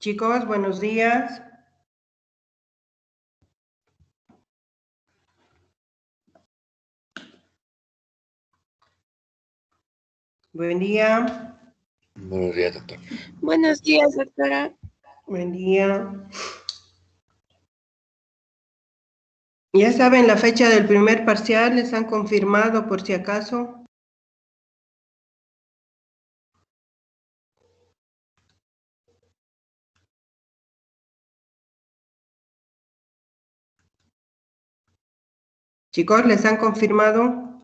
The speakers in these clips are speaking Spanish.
Chicos, buenos días. Buen día. Buenos días, doctor. Buenos días, doctora. Buen día. Ya saben la fecha del primer parcial, ¿les han confirmado por si acaso? Chicos, ¿les han confirmado?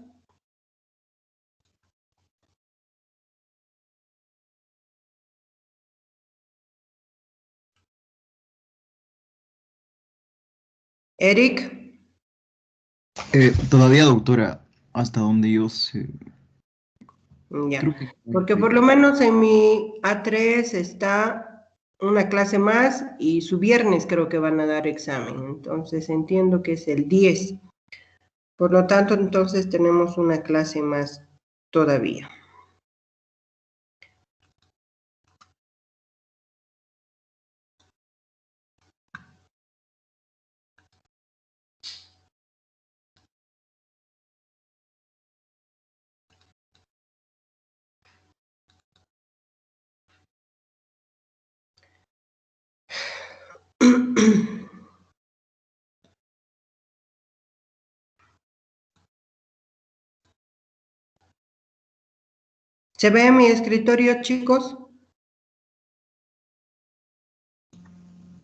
Eric. Todavía, doctora, hasta donde yo sé. Ya, Creo que porque por lo menos en mi A3 está una clase más y su viernes creo que van a dar examen. Entonces entiendo que es el 10. Por lo tanto, entonces tenemos una clase más todavía. ¿Se ve mi escritorio, chicos?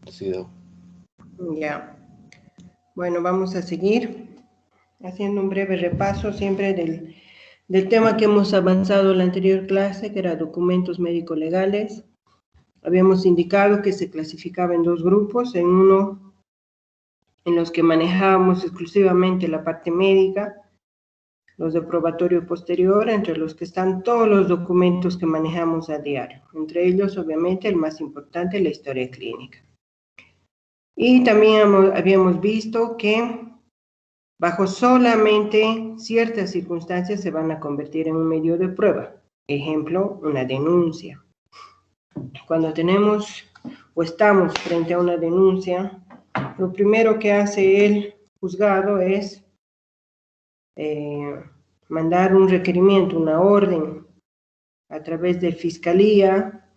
Sí, doc. Ya. Bueno, vamos a seguir haciendo un breve repaso siempre del tema que hemos avanzado en la anterior clase, que era documentos médico-legales. Habíamos indicado que se clasificaba en dos grupos, en uno en los que manejábamos exclusivamente la parte médica, los de probatorio posterior, entre los que están todos los documentos que manejamos a diario, entre ellos obviamente el más importante, la historia clínica. Y también habíamos visto que bajo solamente ciertas circunstancias se van a convertir en un medio de prueba. Ejemplo, una denuncia. Cuando tenemos o estamos frente a una denuncia, lo primero que hace el juzgado es mandar un requerimiento, una orden a través de fiscalía,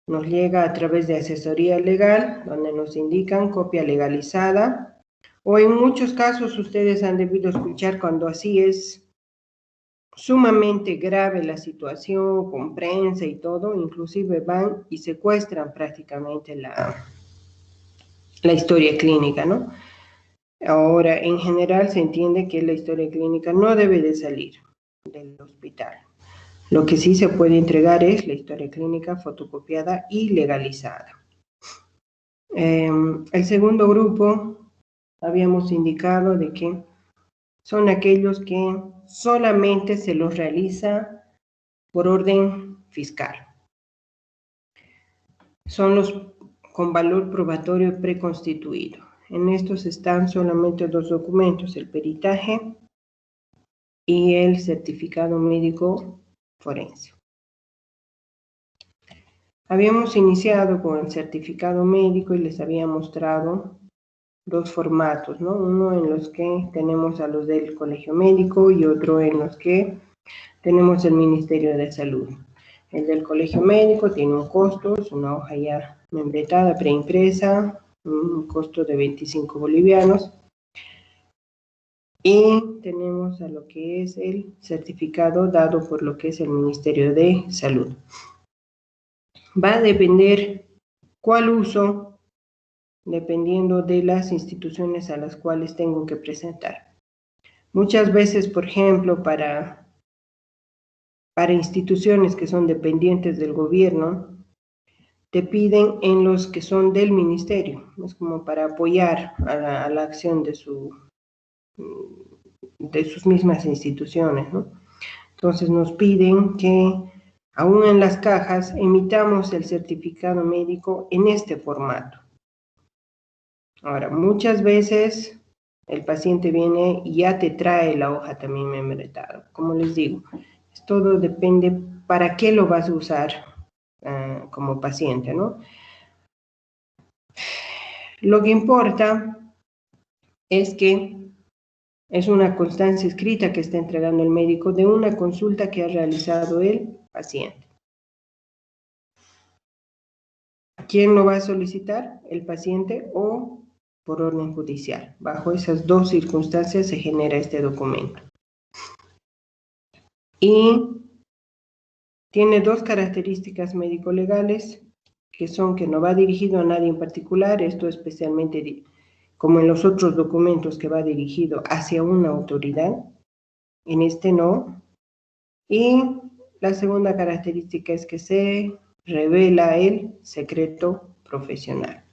nos llega a través de asesoría legal, donde nos indican copia legalizada, o en muchos casos ustedes han debido escuchar cuando así es sumamente grave la situación, con prensa y todo, inclusive van y secuestran prácticamente la historia clínica, ¿no? Ahora, en general se entiende que la historia clínica no debe de salir del hospital. Lo que sí se puede entregar es la historia clínica fotocopiada y legalizada. El segundo grupo, habíamos indicado de que son aquellos que solamente se los realiza por orden fiscal. Son los con valor probatorio preconstituido. En estos están solamente dos documentos, el peritaje y el certificado médico forense. Habíamos iniciado con el certificado médico y les había mostrado dos formatos, ¿no? Uno en los que tenemos a los del colegio médico y otro en los que tenemos el Ministerio de Salud. El del colegio médico tiene un costo, es una hoja ya membretada, preimpresa, un costo de 25 bolivianos. Y tenemos a lo que es el certificado dado por lo que es el Ministerio de Salud. Va a depender cuál uso, dependiendo de las instituciones a las cuales tengo que presentar. Muchas veces, por ejemplo, para instituciones que son dependientes del gobierno, te piden en los que son del ministerio, es como para apoyar a la acción de sus mismas instituciones, ¿no? Entonces nos piden que aún en las cajas emitamos el certificado médico en este formato. Ahora, muchas veces el paciente viene y ya te trae la hoja también membretada. Como les digo, todo depende para qué lo vas a usar como paciente, ¿no? Lo que importa es que es una constancia escrita que está entregando el médico de una consulta que ha realizado el paciente. ¿Quién lo va a solicitar? ¿El paciente o por orden judicial? Bajo esas dos circunstancias se genera este documento. Y tiene dos características médico-legales, que son que no va dirigido a nadie en particular, esto especialmente como en los otros documentos que va dirigido hacia una autoridad, en este no. Y la segunda característica es que se revela el secreto profesional.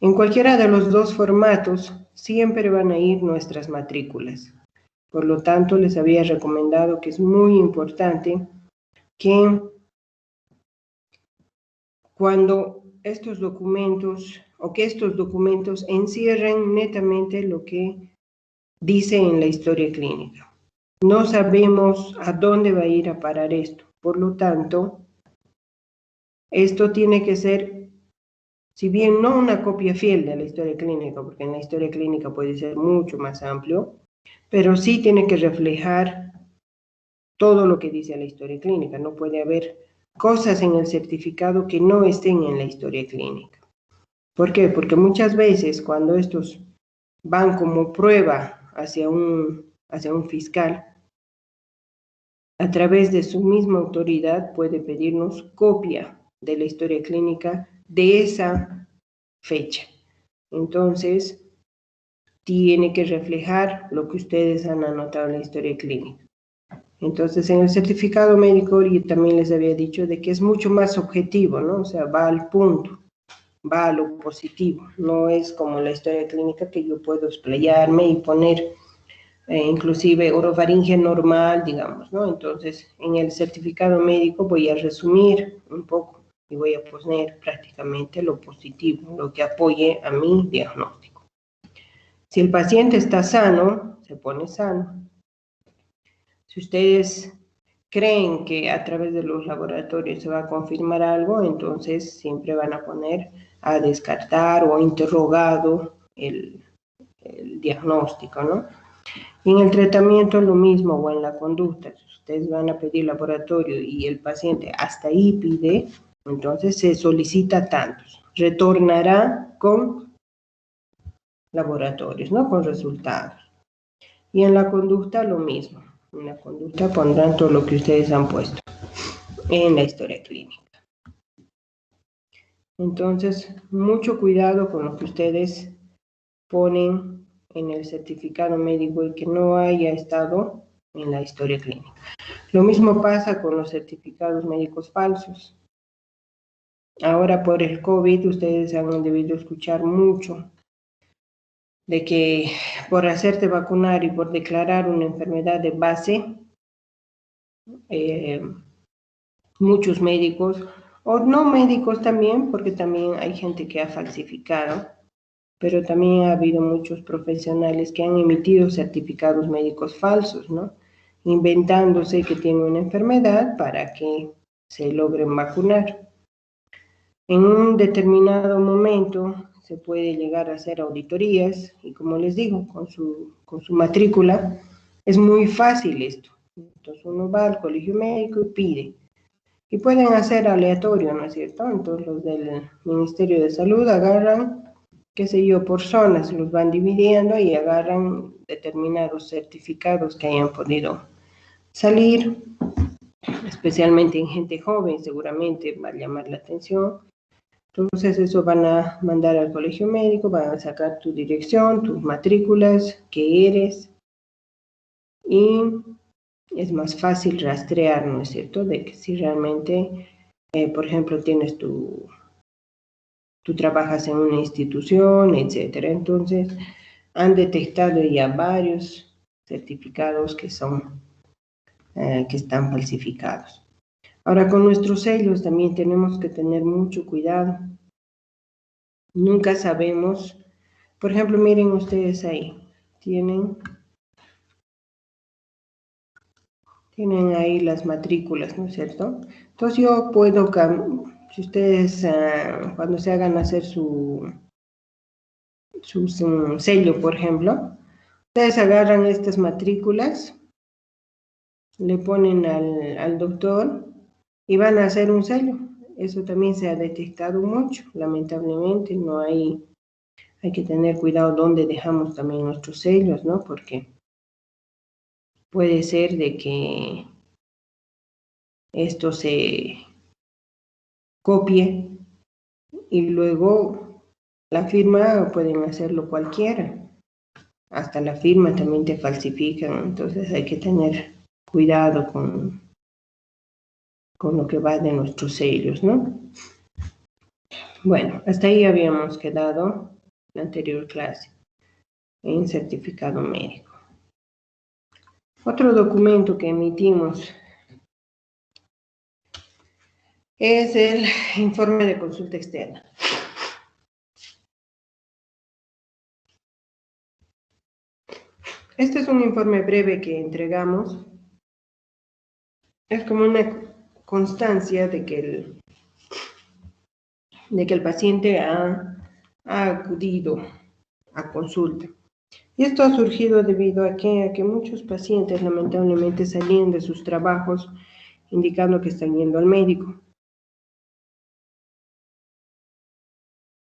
En cualquiera de los dos formatos siempre van a ir nuestras matrículas. Por lo tanto, les había recomendado que es muy importante que cuando estos documentos o que estos documentos encierren netamente lo que dice en la historia clínica. No sabemos a dónde va a ir a parar esto. Por lo tanto, esto tiene que ser, si bien no una copia fiel de la historia clínica, porque en la historia clínica puede ser mucho más amplio, pero sí tiene que reflejar todo lo que dice la historia clínica. No puede haber cosas en el certificado que no estén en la historia clínica. ¿Por qué? Porque muchas veces cuando estos van como prueba hacia un fiscal, a través de su misma autoridad puede pedirnos copia de la historia clínica de esa fecha. Entonces, tiene que reflejar lo que ustedes han anotado en la historia clínica. Entonces, en el certificado médico, yo también les había dicho de que es mucho más objetivo, ¿no? O sea, va al punto, va a lo positivo. No es como la historia clínica que yo puedo explayarme y poner inclusive orofaringe normal, digamos, ¿no? Entonces, en el certificado médico voy a resumir un poco y voy a poner prácticamente lo positivo, lo que apoye a mi diagnóstico. Si el paciente está sano, se pone sano. Si ustedes creen que a través de los laboratorios se va a confirmar algo, entonces siempre van a poner a descartar o interrogado el diagnóstico, ¿no? Y en el tratamiento lo mismo, o en la conducta. Si ustedes van a pedir laboratorio y el paciente hasta ahí pide, entonces se solicita tantos. Retornará con laboratorios, ¿no? Con resultados. Y en la conducta lo mismo. En la conducta pondrán todo lo que ustedes han puesto en la historia clínica. Entonces, mucho cuidado con lo que ustedes ponen en el certificado médico y que no haya estado en la historia clínica. Lo mismo pasa con los certificados médicos falsos. Ahora por el COVID ustedes han debido escuchar mucho de que por hacerte vacunar y por declarar una enfermedad de base, muchos médicos, o no médicos también, porque también hay gente que ha falsificado, pero también ha habido muchos profesionales que han emitido certificados médicos falsos, ¿no? Inventándose que tienen una enfermedad para que se logren vacunar. En un determinado momento se puede llegar a hacer auditorías y, como les digo, con su matrícula es muy fácil esto. Entonces uno va al colegio médico y pide. Y pueden hacer aleatorio, ¿no es cierto? Entonces los del Ministerio de Salud agarran, qué sé yo, por zonas, los van dividiendo y agarran determinados certificados que hayan podido salir, especialmente en gente joven, seguramente va a llamar la atención. Entonces eso van a mandar al colegio médico, van a sacar tu dirección, tus matrículas, qué eres, y es más fácil rastrear, ¿no es cierto?, de que si realmente, por ejemplo, tienes tú trabajas en una institución, etcétera. Entonces, han detectado ya varios certificados que están falsificados. Ahora, con nuestros sellos también tenemos que tener mucho cuidado. Nunca sabemos, por ejemplo, miren ustedes ahí, tienen ahí las matrículas, ¿no es cierto? Entonces yo puedo, si ustedes cuando se hagan hacer su sello, por ejemplo. Ustedes agarran estas matrículas, le ponen al doctor y van a hacer un sello. Eso también se ha detectado mucho, lamentablemente. Hay que tener cuidado dónde dejamos también nuestros sellos, ¿no? Porque puede ser de que esto se copie y luego la firma pueden hacerlo cualquiera. Hasta la firma también te falsifican, entonces hay que tener cuidado con lo que va de nuestros sellos, ¿no? Bueno, hasta ahí habíamos quedado en la anterior clase, en certificado médico. Otro documento que emitimos es el informe de consulta externa. Este es un informe breve que entregamos. Es como una constancia de que el paciente ha acudido a consulta. Y esto ha surgido debido a que muchos pacientes lamentablemente salían de sus trabajos indicando que están yendo al médico.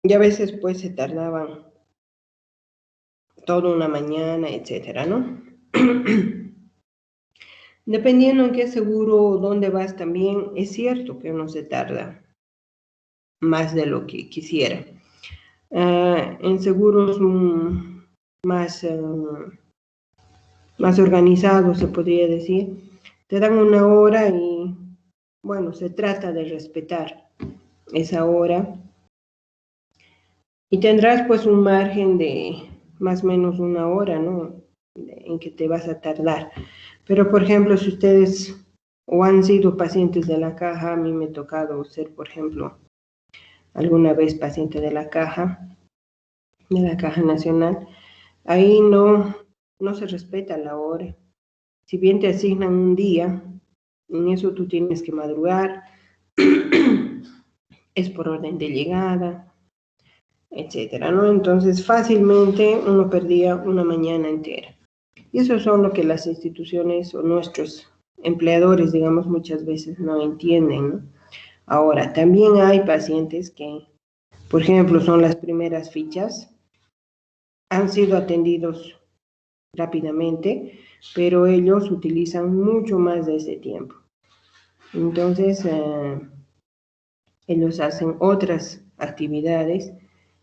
Y a veces pues se tardaban toda una mañana, etcétera, ¿no? Dependiendo en qué seguro o dónde vas también, es cierto que uno se tarda más de lo que quisiera. En seguros más organizados, se podría decir, te dan una hora y, bueno, se trata de respetar esa hora y tendrás pues un margen de más o menos una hora, ¿no? En que te vas a tardar. Pero, por ejemplo, si ustedes o han sido pacientes de la caja, a mí me ha tocado ser, por ejemplo, alguna vez paciente de la Caja Nacional, ahí no se respeta la hora. Si bien te asignan un día, en eso tú tienes que madrugar, es por orden de llegada, etcétera, ¿no? Entonces fácilmente uno perdía una mañana entera. Y eso son lo que las instituciones o nuestros empleadores, digamos, muchas veces no entienden, ¿no? Ahora, también hay pacientes que, por ejemplo, son las primeras fichas, han sido atendidos rápidamente, pero ellos utilizan mucho más de ese tiempo. Entonces, ellos hacen otras actividades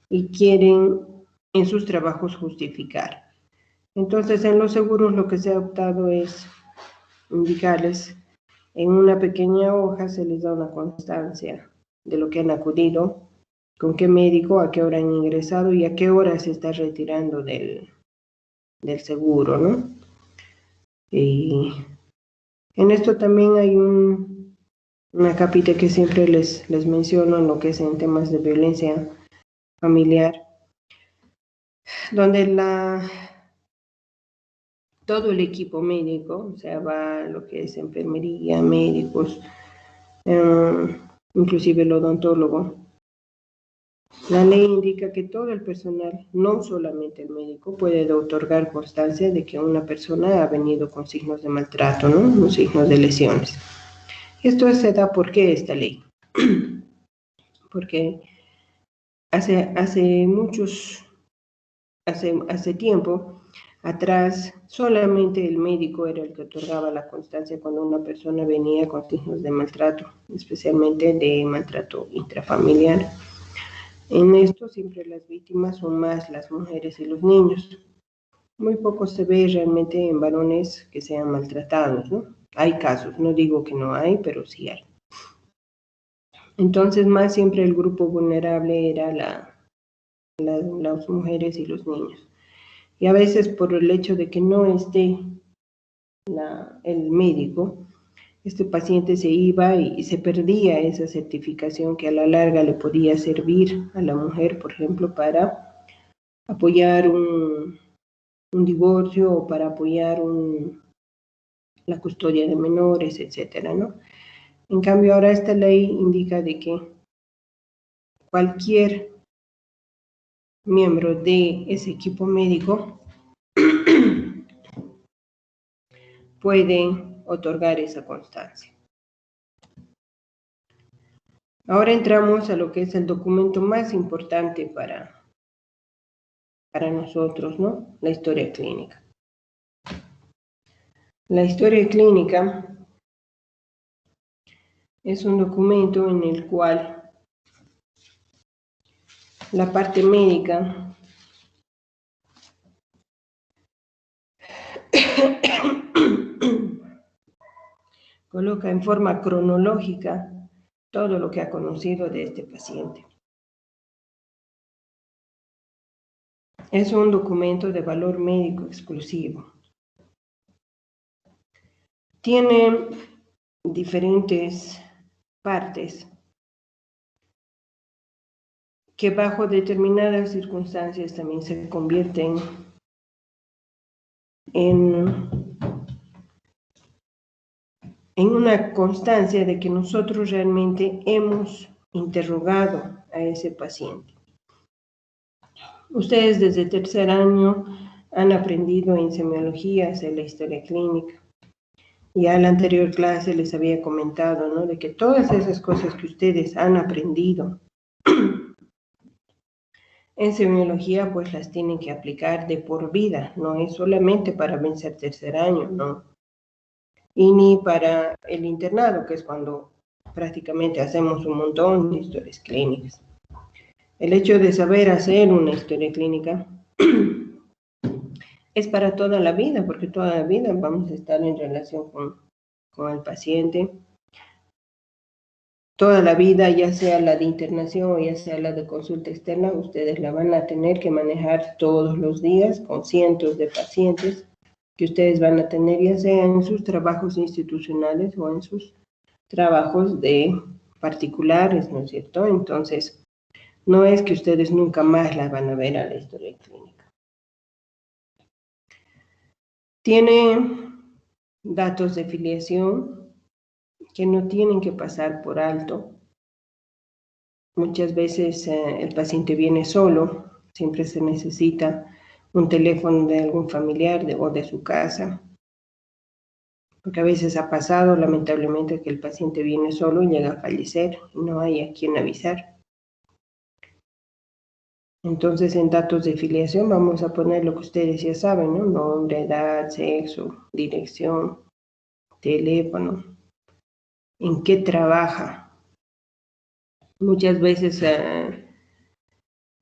y quieren en sus trabajos justificar. Entonces, en los seguros lo que se ha optado es indicarles en una pequeña hoja, se les da una constancia de lo que han acudido, con qué médico, a qué hora han ingresado y a qué hora se está retirando del seguro, ¿no? Y en esto también hay una capita que siempre les menciono en lo que es en temas de violencia familiar, donde todo el equipo médico, o sea, va lo que es enfermería, médicos, inclusive el odontólogo. La ley indica que todo el personal, no solamente el médico, puede otorgar constancia de que una persona ha venido con signos de maltrato, ¿no? Con signos de lesiones. Esto se da ¿por qué esta ley? Porque hace tiempo atrás, solamente el médico era el que otorgaba la constancia cuando una persona venía con signos de maltrato, especialmente de maltrato intrafamiliar. En esto siempre las víctimas son más las mujeres y los niños. Muy poco se ve realmente en varones que sean maltratados, ¿no? Hay casos, no digo que no hay, pero sí hay. Entonces, más siempre el grupo vulnerable era las mujeres y los niños. Y a veces por el hecho de que no esté el médico, este paciente se iba y se perdía esa certificación que a la larga le podía servir a la mujer, por ejemplo, para apoyar un divorcio o para apoyar la custodia de menores, etcétera, ¿no? En cambio, ahora esta ley indica de que cualquier miembro de ese equipo médico pueden otorgar esa constancia. Ahora entramos a lo que es el documento más importante para nosotros, ¿no? La historia clínica. La historia clínica es un documento en el cual la parte médica coloca en forma cronológica todo lo que ha conocido de este paciente. Es un documento de valor médico exclusivo. Tiene diferentes partes que bajo determinadas circunstancias también se convierten en una constancia de que nosotros realmente hemos interrogado a ese paciente. Ustedes desde tercer año han aprendido en semiología a hacer la historia clínica. Ya en la anterior clase les había comentado, ¿no?, de que todas esas cosas que ustedes han aprendido en semiología, pues las tienen que aplicar de por vida, no es solamente para vencer tercer año, no. Y ni para el internado, que es cuando prácticamente hacemos un montón de historias clínicas. El hecho de saber hacer una historia clínica es para toda la vida, porque toda la vida vamos a estar en relación con el paciente. Toda la vida, ya sea la de internación o ya sea la de consulta externa, ustedes la van a tener que manejar todos los días con cientos de pacientes que ustedes van a tener, ya sea en sus trabajos institucionales o en sus trabajos de particulares, ¿no es cierto? Entonces, no es que ustedes nunca más la van a ver a la historia clínica. Tiene datos de filiación que no tienen que pasar por alto. Muchas veces el paciente viene solo, siempre se necesita un teléfono de algún familiar o de su casa, porque a veces ha pasado lamentablemente que el paciente viene solo y llega a fallecer y no hay a quien avisar. Entonces, en datos de filiación vamos a poner lo que ustedes ya saben, ¿no? Nombre, edad, sexo, dirección, teléfono, en qué trabaja. Muchas veces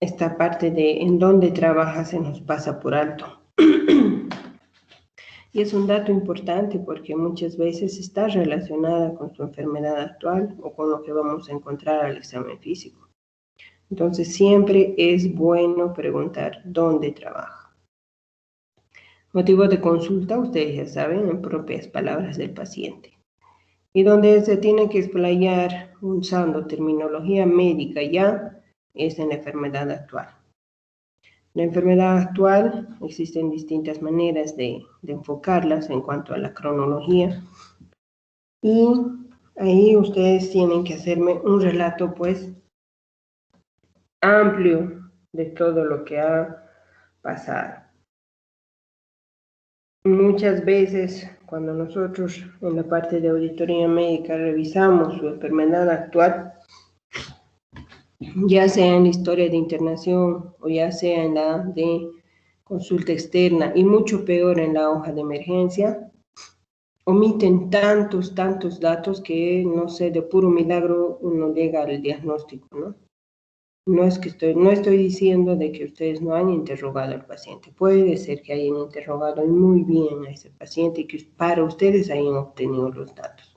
esta parte de en dónde trabaja se nos pasa por alto. Y es un dato importante porque muchas veces está relacionada con su enfermedad actual o con lo que vamos a encontrar al examen físico. Entonces, siempre es bueno preguntar dónde trabaja. Motivo de consulta, ustedes ya saben, en propias palabras del paciente. Y donde se tiene que explayar usando terminología médica ya es en la enfermedad actual. La enfermedad actual, existen distintas maneras de enfocarlas en cuanto a la cronología. Y ahí ustedes tienen que hacerme un relato, pues, amplio de todo lo que ha pasado. Muchas veces, cuando nosotros en la parte de auditoría médica revisamos su enfermedad actual, ya sea en la historia de internación o ya sea en la de consulta externa y mucho peor en la hoja de emergencia, omiten tantos datos que, no sé, de puro milagro uno llega al diagnóstico, ¿no? No estoy diciendo de que ustedes no han interrogado al paciente. Puede ser que hayan interrogado muy bien a ese paciente y que para ustedes hayan obtenido los datos.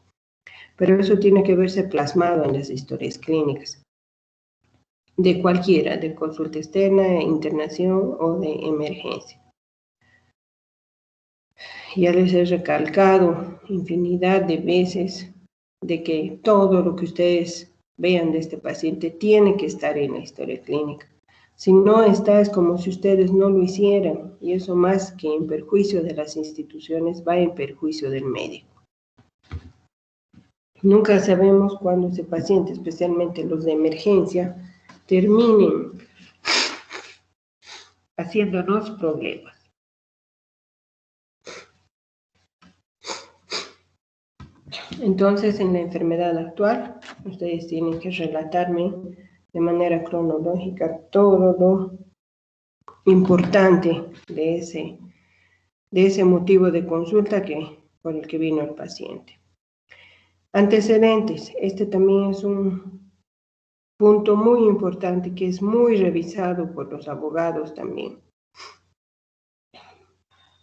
Pero eso tiene que verse plasmado en las historias clínicas. De cualquiera, de consulta externa, internación o de emergencia. Ya les he recalcado infinidad de veces de que todo lo que ustedes vean de este paciente tiene que estar en la historia clínica. Si no está, es como si ustedes no lo hicieran, y eso más que en perjuicio de las instituciones, va en perjuicio del médico. Nunca sabemos cuándo ese paciente, especialmente los de emergencia, terminen haciéndonos problemas. Entonces, en la enfermedad actual, ustedes tienen que relatarme de manera cronológica todo lo importante de ese motivo de consulta por el que vino el paciente. Antecedentes. Este también es un punto muy importante que es muy revisado por los abogados también.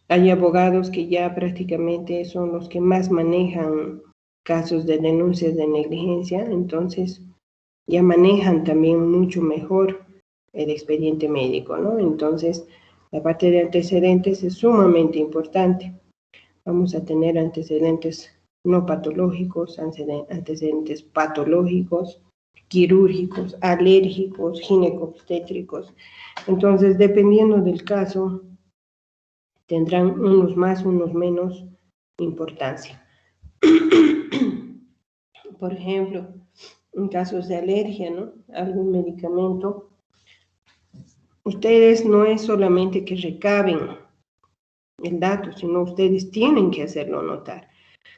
Hay abogados que ya prácticamente son los que más manejan casos de denuncias de negligencia, entonces ya manejan también mucho mejor el expediente médico, ¿no? Entonces, la parte de antecedentes es sumamente importante. Vamos a tener antecedentes no patológicos, antecedentes patológicos, quirúrgicos, alérgicos, ginecobstétricos. Entonces, dependiendo del caso, tendrán unos más, unos menos importancia. Por ejemplo, en casos de alergia, ¿no? Algún medicamento, ustedes no es solamente que recaben el dato, sino ustedes tienen que hacerlo notar.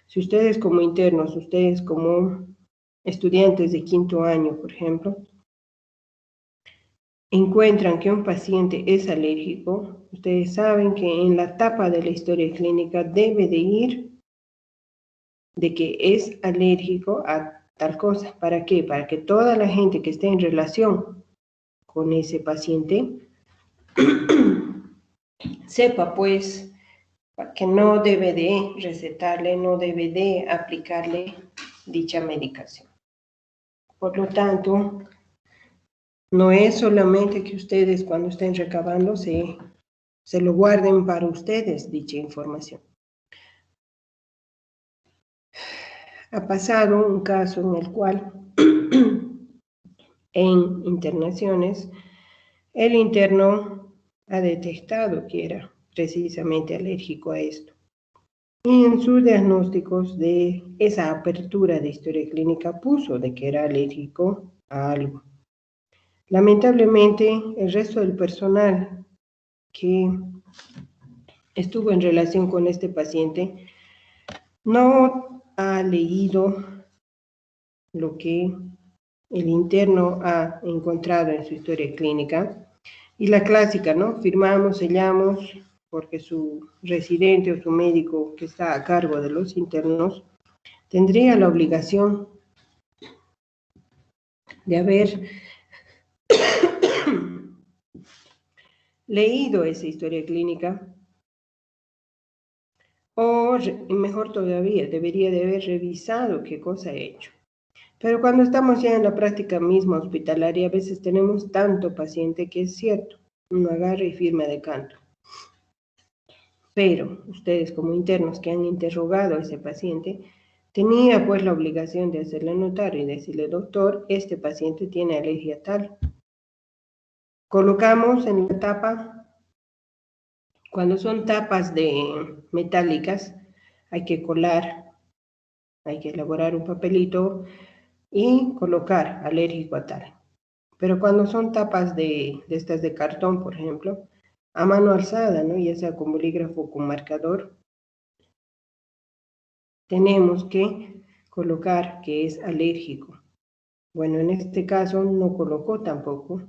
Si ustedes como internos, ustedes como estudiantes de 5º año, por ejemplo, encuentran que un paciente es alérgico, ustedes saben que en la etapa de la historia clínica debe de ir de que es alérgico a tal cosa. ¿Para qué? Para que toda la gente que esté en relación con ese paciente sepa, pues, que no debe de recetarle, no debe de aplicarle dicha medicación. Por lo tanto, no es solamente que ustedes cuando estén recabando se lo guarden para ustedes dicha información. Ha pasado un caso en el cual en internaciones el interno ha detectado que era precisamente alérgico a esto. Y en sus diagnósticos de esa apertura de historia clínica puso de que era alérgico a algo. Lamentablemente, el resto del personal que estuvo en relación con este paciente no ha leído lo que el interno ha encontrado en su historia clínica. Y la clásica, ¿no? Firmamos, sellamos, porque su residente o su médico que está a cargo de los internos tendría la obligación de haber leído esa historia clínica o, mejor todavía, debería de haber revisado qué cosa ha hecho. Pero cuando estamos ya en la práctica misma hospitalaria, a veces tenemos tanto paciente que es cierto, uno agarra y firma de canto. Pero ustedes como internos que han interrogado a ese paciente, tenía pues la obligación de hacerle notar y decirle, doctor, este paciente tiene alergia tal. Colocamos en la tapa, cuando son tapas metálicas, hay que colar, hay que elaborar un papelito y colocar alérgico a tal. Pero cuando son tapas de estas de cartón, por ejemplo, a mano alzada, ¿no? Ya sea con bolígrafo o con marcador, tenemos que colocar que es alérgico. Bueno, en este caso no colocó tampoco.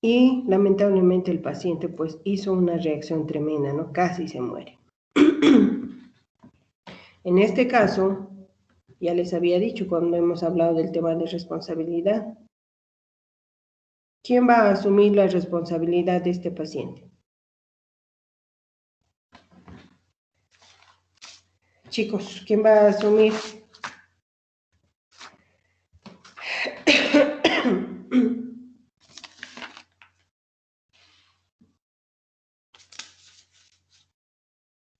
Y lamentablemente el paciente pues hizo una reacción tremenda, ¿no? Casi se muere. En este caso, ya les había dicho cuando hemos hablado del tema de responsabilidad, ¿quién va a asumir la responsabilidad de este paciente? Chicos, ¿quién va a asumir?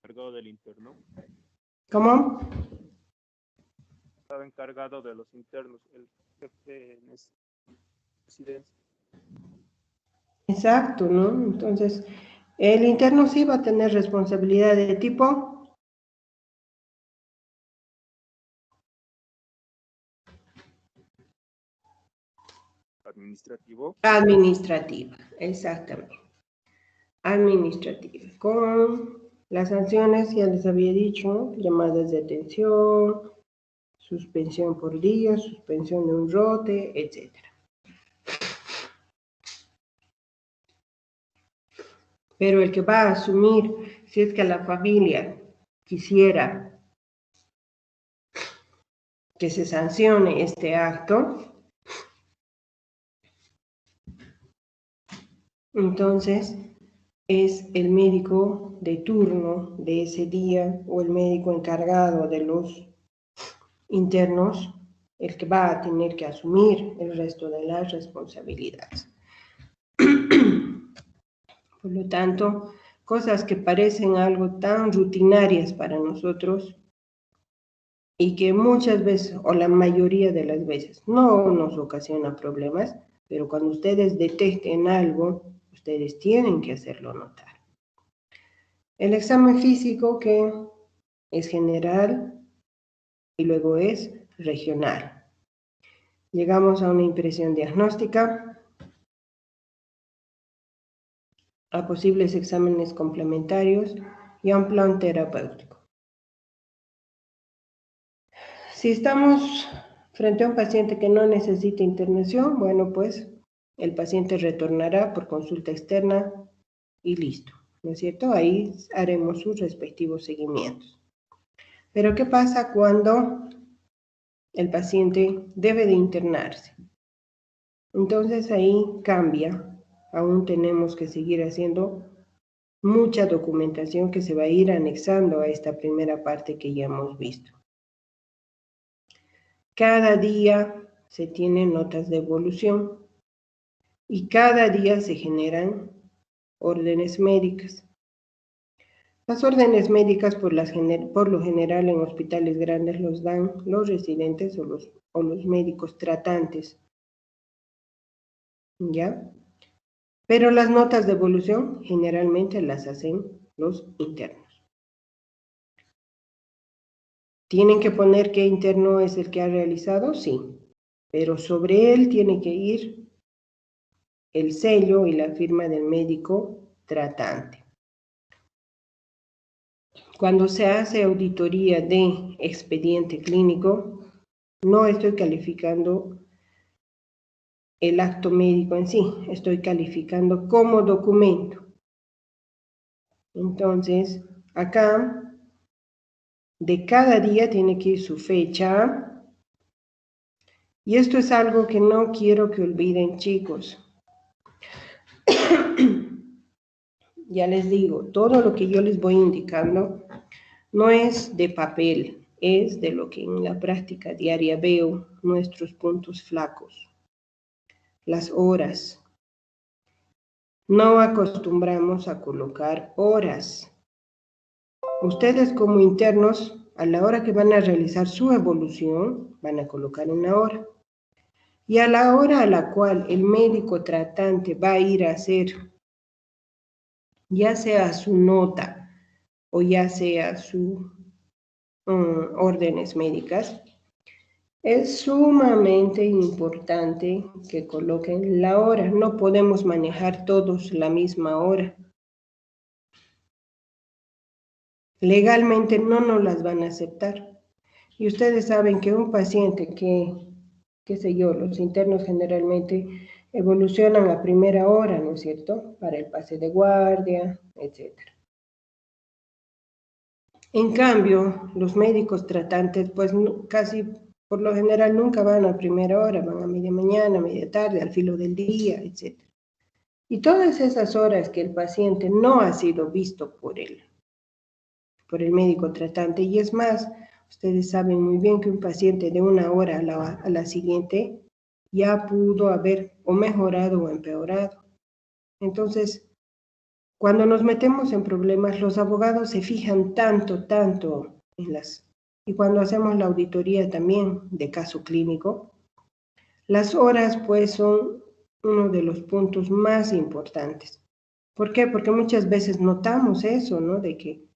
Encargado del interno. ¿Cómo? Estaba encargado de los internos, el jefe en esa residencia. Exacto, ¿no? Entonces, el interno sí va a tener responsabilidad de tipo Administrativo. administrativa, exactamente. administrativa. Con las sanciones, ya les había dicho, llamadas de atención, suspensión por día, suspensión de un rote, etc. Pero el que va a asumir, si es que la familia quisiera que se sancione este acto, entonces es el médico de turno de ese día o el médico encargado de los internos el que va a tener que asumir el resto de las responsabilidades. Por lo tanto, cosas que parecen algo tan rutinarias para nosotros y que muchas veces, o la mayoría de las veces, no nos ocasiona problemas, pero cuando ustedes detecten algo, ustedes tienen que hacerlo notar. El examen físico, que es general y luego es regional. Llegamos a una impresión diagnóstica, a posibles exámenes complementarios y a un plan terapéutico. Si estamos frente a un paciente que no necesita internación, bueno, pues el paciente retornará por consulta externa y listo, ¿no es cierto? Ahí haremos sus respectivos seguimientos. Pero ¿qué pasa cuando el paciente debe de internarse? Entonces ahí cambia, aún tenemos que seguir haciendo mucha documentación que se va a ir anexando a esta primera parte que ya hemos visto. Cada día se tienen notas de evolución y cada día se generan órdenes médicas. Las órdenes médicas por lo general en hospitales grandes los dan los residentes o los médicos tratantes, ¿ya? Pero las notas de evolución generalmente las hacen los internos. ¿Tienen que poner qué interno es el que ha realizado? Sí, pero sobre él tiene que ir el sello y la firma del médico tratante. Cuando se hace auditoría de expediente clínico, no estoy calificando el acto médico en sí, estoy calificando como documento. Entonces, acá, de cada día tiene que ir su fecha. Y esto es algo que no quiero que olviden, chicos. Ya les digo, todo lo que yo les voy indicando no es de papel, es de lo que en la práctica diaria veo, nuestros puntos flacos, las horas. No acostumbramos a colocar horas. Ustedes como internos, a la hora que van a realizar su evolución, van a colocar una hora. Y a la hora a la cual el médico tratante va a ir a hacer, ya sea su nota o ya sea sus órdenes médicas, es sumamente importante que coloquen la hora. No podemos manejar todos la misma hora. Legalmente no nos las van a aceptar. Y ustedes saben que un paciente que, qué sé yo, los internos generalmente evolucionan a primera hora, ¿no es cierto? Para el pase de guardia, etc. En cambio, los médicos tratantes, pues casi por lo general nunca van a primera hora, van a media mañana, media tarde, al filo del día, etc. Y todas esas horas que el paciente no ha sido visto por el médico tratante, y es más, ustedes saben muy bien que un paciente de una hora a la siguiente ya pudo haber o mejorado o empeorado. Entonces, cuando nos metemos en problemas, los abogados se fijan tanto en y cuando hacemos la auditoría también de caso clínico, las horas pues son uno de los puntos más importantes. ¿Por qué? Porque muchas veces notamos eso, ¿no? De que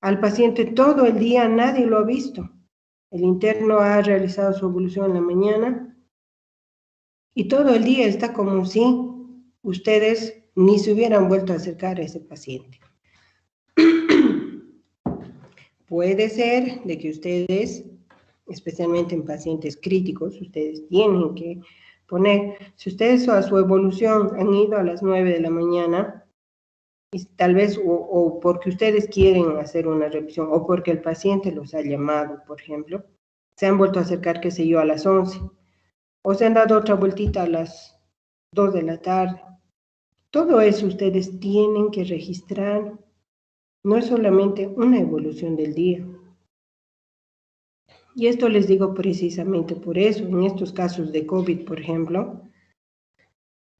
al paciente todo el día nadie lo ha visto. El interno ha realizado su evolución en la mañana y todo el día está como si ustedes ni se hubieran vuelto a acercar a ese paciente. Puede ser de que ustedes, especialmente en pacientes críticos, ustedes tienen que poner, si ustedes a su evolución han ido a las 9 de la mañana, y tal vez o porque ustedes quieren hacer una revisión, o porque el paciente los ha llamado, por ejemplo, se han vuelto a acercar, qué sé yo, a las 11, o se han dado otra vueltita a las 2 de la tarde. Todo eso ustedes tienen que registrar. No es solamente una evolución del día. Y esto les digo precisamente por eso, en estos casos de COVID, por ejemplo,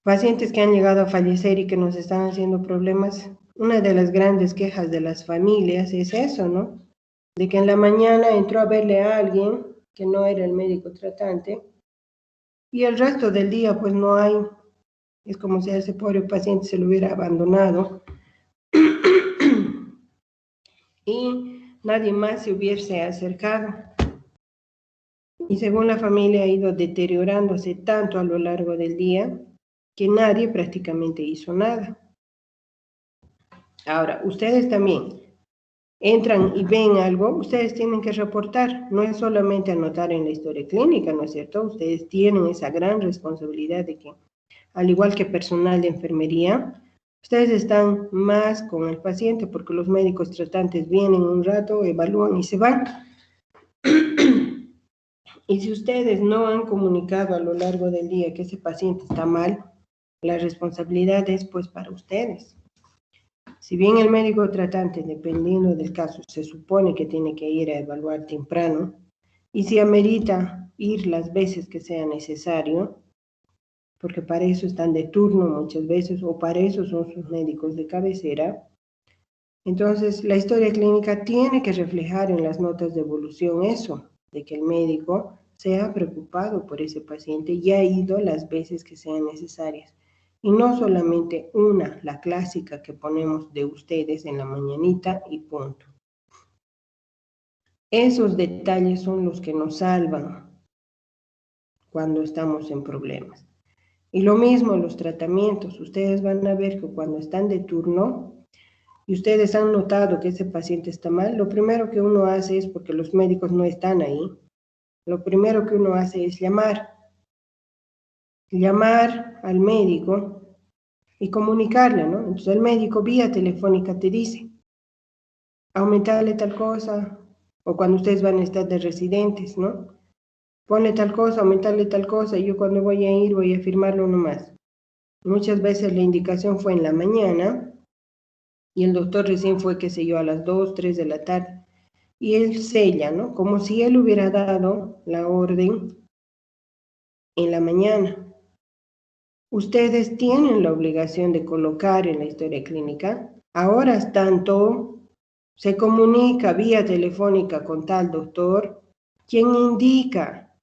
pacientes que han llegado a fallecer y que nos están haciendo problemas, una de las grandes quejas de las familias es eso, ¿no? De que en la mañana entró a verle a alguien que no era el médico tratante y el resto del día pues no hay, es como si a ese pobre paciente se lo hubiera abandonado y nadie más se hubiese acercado. Y según la familia ha ido deteriorándose tanto a lo largo del día que nadie prácticamente hizo nada. Ahora, ustedes también entran y ven algo, ustedes tienen que reportar, no es solamente anotar en la historia clínica, ¿no es cierto? Ustedes tienen esa gran responsabilidad de que, al igual que personal de enfermería, ustedes están más con el paciente porque los médicos tratantes vienen un rato, evalúan y se van. Y si ustedes no han comunicado a lo largo del día que ese paciente está mal, la responsabilidad es pues para ustedes. Si bien el médico tratante, dependiendo del caso, se supone que tiene que ir a evaluar temprano, y si amerita ir las veces que sea necesario, porque para eso están de turno muchas veces, o para eso son sus médicos de cabecera, entonces la historia clínica tiene que reflejar en las notas de evolución eso, de que el médico se ha preocupado por ese paciente y ha ido las veces que sean necesarias. Y no solamente una, la clásica que ponemos de ustedes en la mañanita y punto. Esos detalles son los que nos salvan cuando estamos en problemas. Y lo mismo los tratamientos. Ustedes van a ver que cuando están de turno y ustedes han notado que ese paciente está mal, lo primero que uno hace es, porque los médicos no están ahí, lo primero que uno hace es llamar al médico y comunicarle, ¿no? Entonces el médico vía telefónica te dice, aumentarle tal cosa, o cuando ustedes van a estar de residentes, ¿no? Ponle tal cosa, aumentarle tal cosa, y yo cuando voy a ir voy a firmarlo nomás. Muchas veces la indicación fue en la mañana, y el doctor recién fue, qué sé yo, a las 2, 3 de la tarde, y él sella, ¿no? Como si él hubiera dado la orden en la mañana. Ustedes tienen la obligación de colocar en la historia clínica, ahora tanto se comunica vía telefónica con tal doctor, quien indica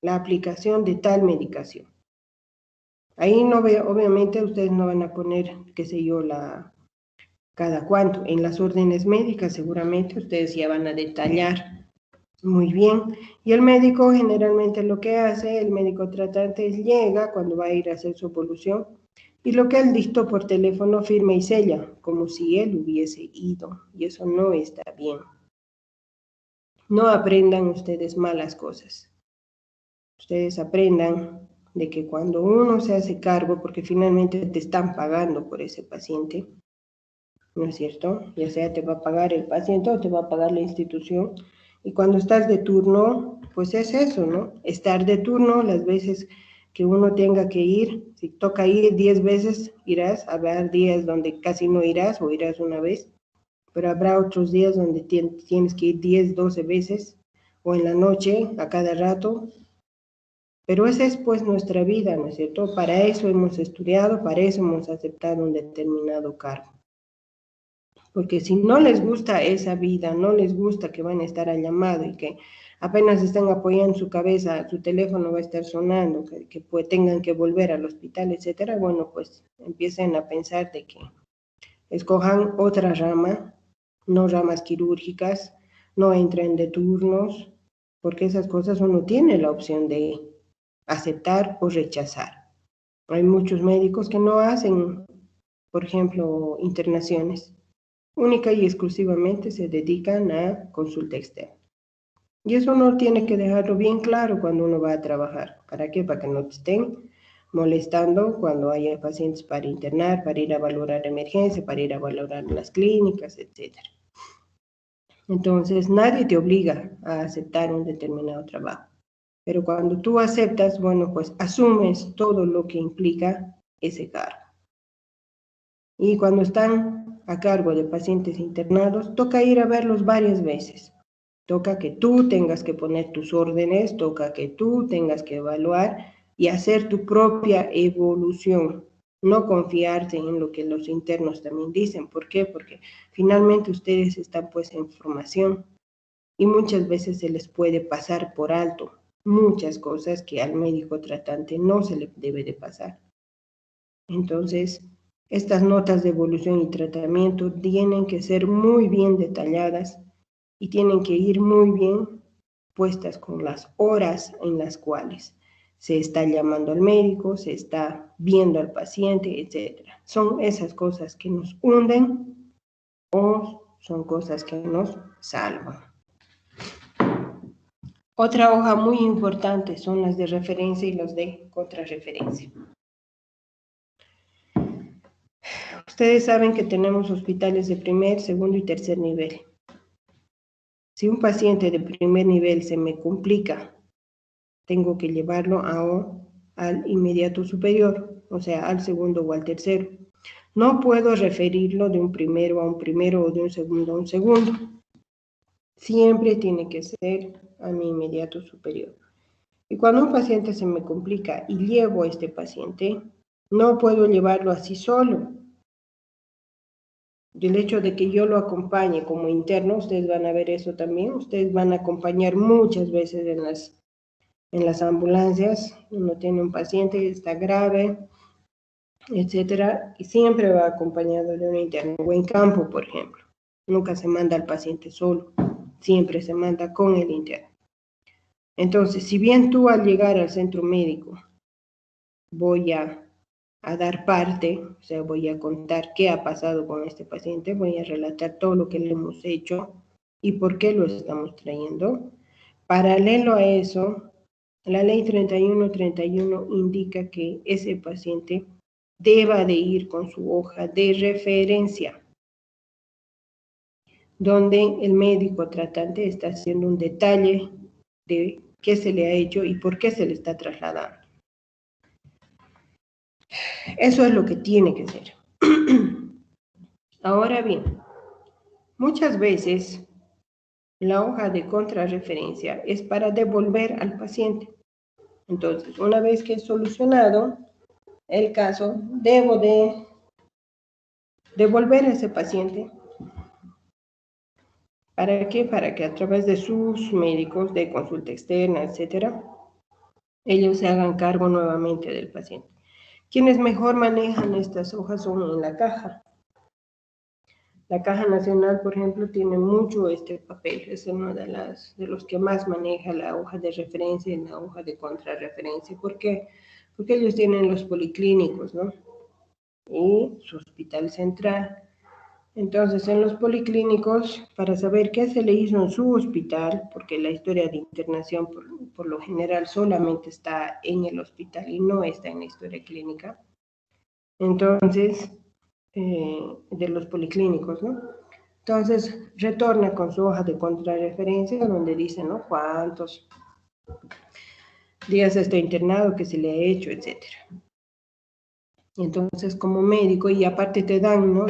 la aplicación de tal medicación. Ahí no ve, obviamente ustedes no van a poner, qué sé yo, cada cuánto. En las órdenes médicas seguramente ustedes ya van a detallar muy bien. Y el médico generalmente lo que hace, el médico tratante, llega cuando va a ir a hacer su evolución y lo que él dictó por teléfono firma y sella, como si él hubiese ido. Y eso no está bien. No aprendan ustedes malas cosas. Ustedes aprendan de que cuando uno se hace cargo, porque finalmente te están pagando por ese paciente, ¿no es cierto? Ya sea te va a pagar el paciente o te va a pagar la institución. Y cuando estás de turno, pues es eso, ¿no? Estar de turno las veces que uno tenga que ir. Si toca ir 10 veces, irás. Habrá días donde casi no irás o irás una vez. Pero habrá otros días donde tienes que ir 10, 12 veces o en la noche, a cada rato. Pero esa es pues nuestra vida, ¿no es cierto? Para eso hemos estudiado, para eso hemos aceptado un determinado cargo. Porque si no les gusta esa vida, no les gusta que van a estar al llamado y que apenas están apoyando su cabeza, su teléfono va a estar sonando, que pues tengan que volver al hospital, etcétera, bueno, pues empiecen a pensar de que escojan otra rama, no ramas quirúrgicas, no entren de turnos, porque esas cosas uno tiene la opción de aceptar o rechazar. Hay muchos médicos que no hacen, por ejemplo, internaciones. Única y exclusivamente se dedican a consulta externa. Y eso uno tiene que dejarlo bien claro cuando uno va a trabajar. ¿Para qué? Para que no te estén molestando cuando haya pacientes para internar, para ir a valorar emergencia, para ir a valorar las clínicas, etc. Entonces, nadie te obliga a aceptar un determinado trabajo. Pero cuando tú aceptas, bueno, pues asumes todo lo que implica ese cargo. Y cuando están a cargo de pacientes internados, toca ir a verlos varias veces. Toca que tú tengas que poner tus órdenes, toca que tú tengas que evaluar y hacer tu propia evolución. No confiarse en lo que los internos también dicen. ¿Por qué? Porque finalmente ustedes están pues en formación y muchas veces se les puede pasar por alto muchas cosas que al médico tratante no se le debe de pasar. Entonces, estas notas de evolución y tratamiento tienen que ser muy bien detalladas y tienen que ir muy bien puestas con las horas en las cuales se está llamando al médico, se está viendo al paciente, etc. Son esas cosas que nos hunden o son cosas que nos salvan. Otra hoja muy importante son las de referencia y los de contrarreferencia. Ustedes saben que tenemos hospitales de primer, segundo y tercer nivel. Si un paciente de primer nivel se me complica, tengo que llevarlo al inmediato superior, o sea, al segundo o al tercero. No puedo referirlo de un primero a un primero o de un segundo a un segundo. Siempre tiene que ser a mi inmediato superior. Y cuando un paciente se me complica y llevo a este paciente, no puedo llevarlo así solo. Del hecho de que yo lo acompañe como interno, ustedes van a ver eso también, ustedes van a acompañar muchas veces en las ambulancias, uno tiene un paciente que está grave, etcétera, y siempre va acompañado de un interno, o en campo, por ejemplo. Nunca se manda al paciente solo, siempre se manda con el interno. Entonces, si bien tú al llegar al centro médico voy a dar parte, o sea, voy a contar qué ha pasado con este paciente, voy a relatar todo lo que le hemos hecho y por qué lo estamos trayendo. Paralelo a eso, la ley 3131 indica que ese paciente deba de ir con su hoja de referencia, donde el médico tratante está haciendo un detalle de qué se le ha hecho y por qué se le está trasladando. Eso es lo que tiene que ser. Ahora bien, muchas veces la hoja de contrarreferencia es para devolver al paciente. Entonces, una vez que he solucionado el caso, debo de devolver a ese paciente. ¿Para qué? Para que a través de sus médicos de consulta externa, etcétera, ellos se hagan cargo nuevamente del paciente. Quienes mejor manejan estas hojas son en la caja. La Caja Nacional, por ejemplo, tiene mucho este papel, es uno de los que más maneja la hoja de referencia y la hoja de contrarreferencia. ¿Por qué? Porque ellos tienen los policlínicos, ¿no? Y su hospital central. Entonces, en los policlínicos, para saber qué se le hizo en su hospital, porque la historia de internación por lo general solamente está en el hospital y no está en la historia clínica. Entonces, de los policlínicos, ¿no? Entonces, retorna con su hoja de contrarreferencia donde dice, ¿no? Cuántos días está internado, qué se le ha hecho, etcétera. Entonces, como médico, y aparte te dan, ¿no?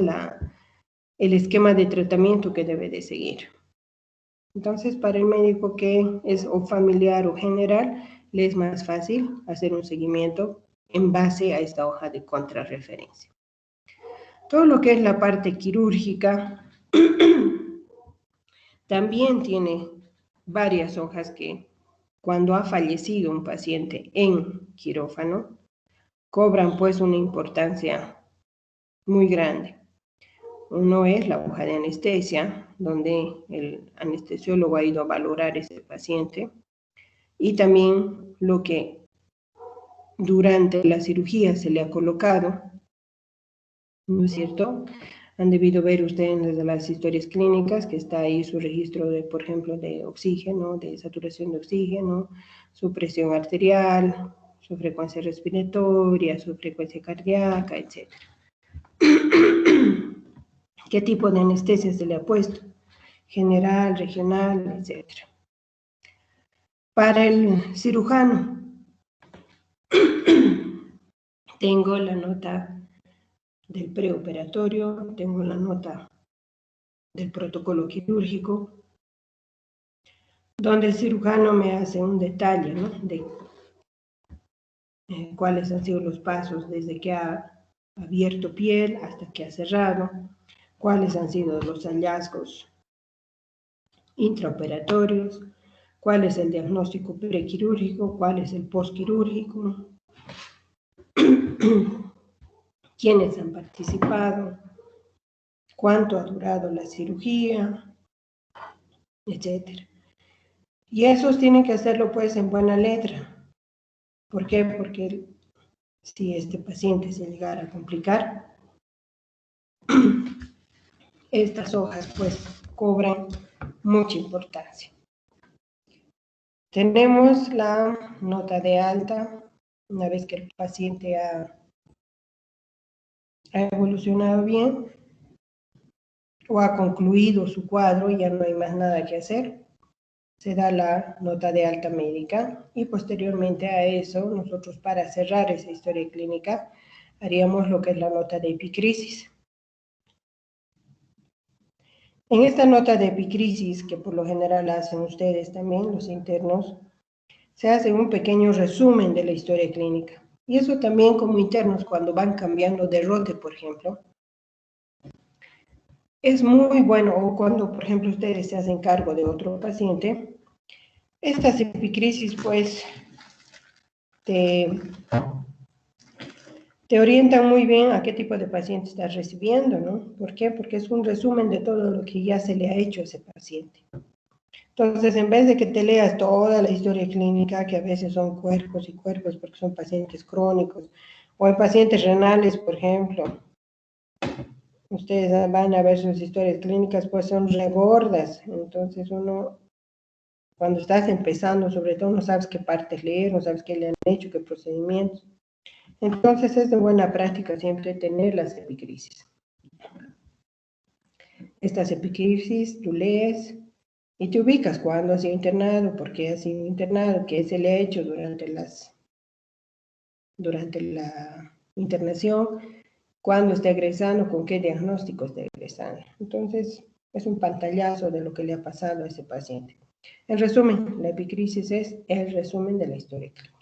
El esquema de tratamiento que debe de seguir. Entonces, para el médico que es o familiar o general, le es más fácil hacer un seguimiento en base a esta hoja de contrarreferencia. Todo lo que es la parte quirúrgica también tiene varias hojas que cuando ha fallecido un paciente en quirófano, cobran pues una importancia muy grande. Uno es la hoja de anestesia, donde el anestesiólogo ha ido a valorar ese paciente, y también lo que durante la cirugía se le ha colocado, ¿no es cierto? Han debido ver ustedes desde las historias clínicas que está ahí su registro de, por ejemplo, de oxígeno, de saturación de oxígeno, su presión arterial, su frecuencia respiratoria, su frecuencia cardíaca, etc. ¿Qué tipo de anestesia se le ha puesto? General, regional, etc. Para el cirujano, tengo la nota del preoperatorio, tengo la nota del protocolo quirúrgico, donde el cirujano me hace un detalle, ¿no? De cuáles han sido los pasos desde que ha abierto piel hasta que ha cerrado, cuáles han sido los hallazgos intraoperatorios, cuál es el diagnóstico prequirúrgico, cuál es el postquirúrgico, quiénes han participado, cuánto ha durado la cirugía, etc. Y esos tienen que hacerlo pues en buena letra. ¿Por qué? Porque si este paciente se llegara a complicar, estas hojas pues cobran mucha importancia. Tenemos la nota de alta, una vez que el paciente ha evolucionado bien o ha concluido su cuadro y ya no hay más nada que hacer, se da la nota de alta médica y posteriormente a eso nosotros para cerrar esa historia clínica haríamos lo que es la nota de epicrisis. En esta nota de epicrisis, que por lo general hacen ustedes también, los internos, se hace un pequeño resumen de la historia clínica. Y eso también como internos, cuando van cambiando de rote, por ejemplo, es muy bueno, o cuando, por ejemplo, ustedes se hacen cargo de otro paciente, estas epicrisis, pues, te orientan muy bien a qué tipo de paciente estás recibiendo, ¿no? ¿Por qué? Porque es un resumen de todo lo que ya se le ha hecho a ese paciente. Entonces, en vez de que te leas toda la historia clínica, que a veces son cuerpos y cuerpos porque son pacientes crónicos, o en pacientes renales, por ejemplo, ustedes van a ver sus historias clínicas, pues son regordas. Entonces, uno, cuando estás empezando, sobre todo, no sabes qué partes leer, no sabes qué le han hecho, qué procedimientos. Entonces, es de buena práctica siempre tener las epicrisis. Estas epicrisis, tú lees y te ubicas cuándo ha sido internado, por qué ha sido internado, qué se le ha hecho durante la internación, cuándo está egresando, con qué diagnóstico está egresando. Entonces, es un pantallazo de lo que le ha pasado a ese paciente. En resumen, la epicrisis es el resumen de la historia clínica.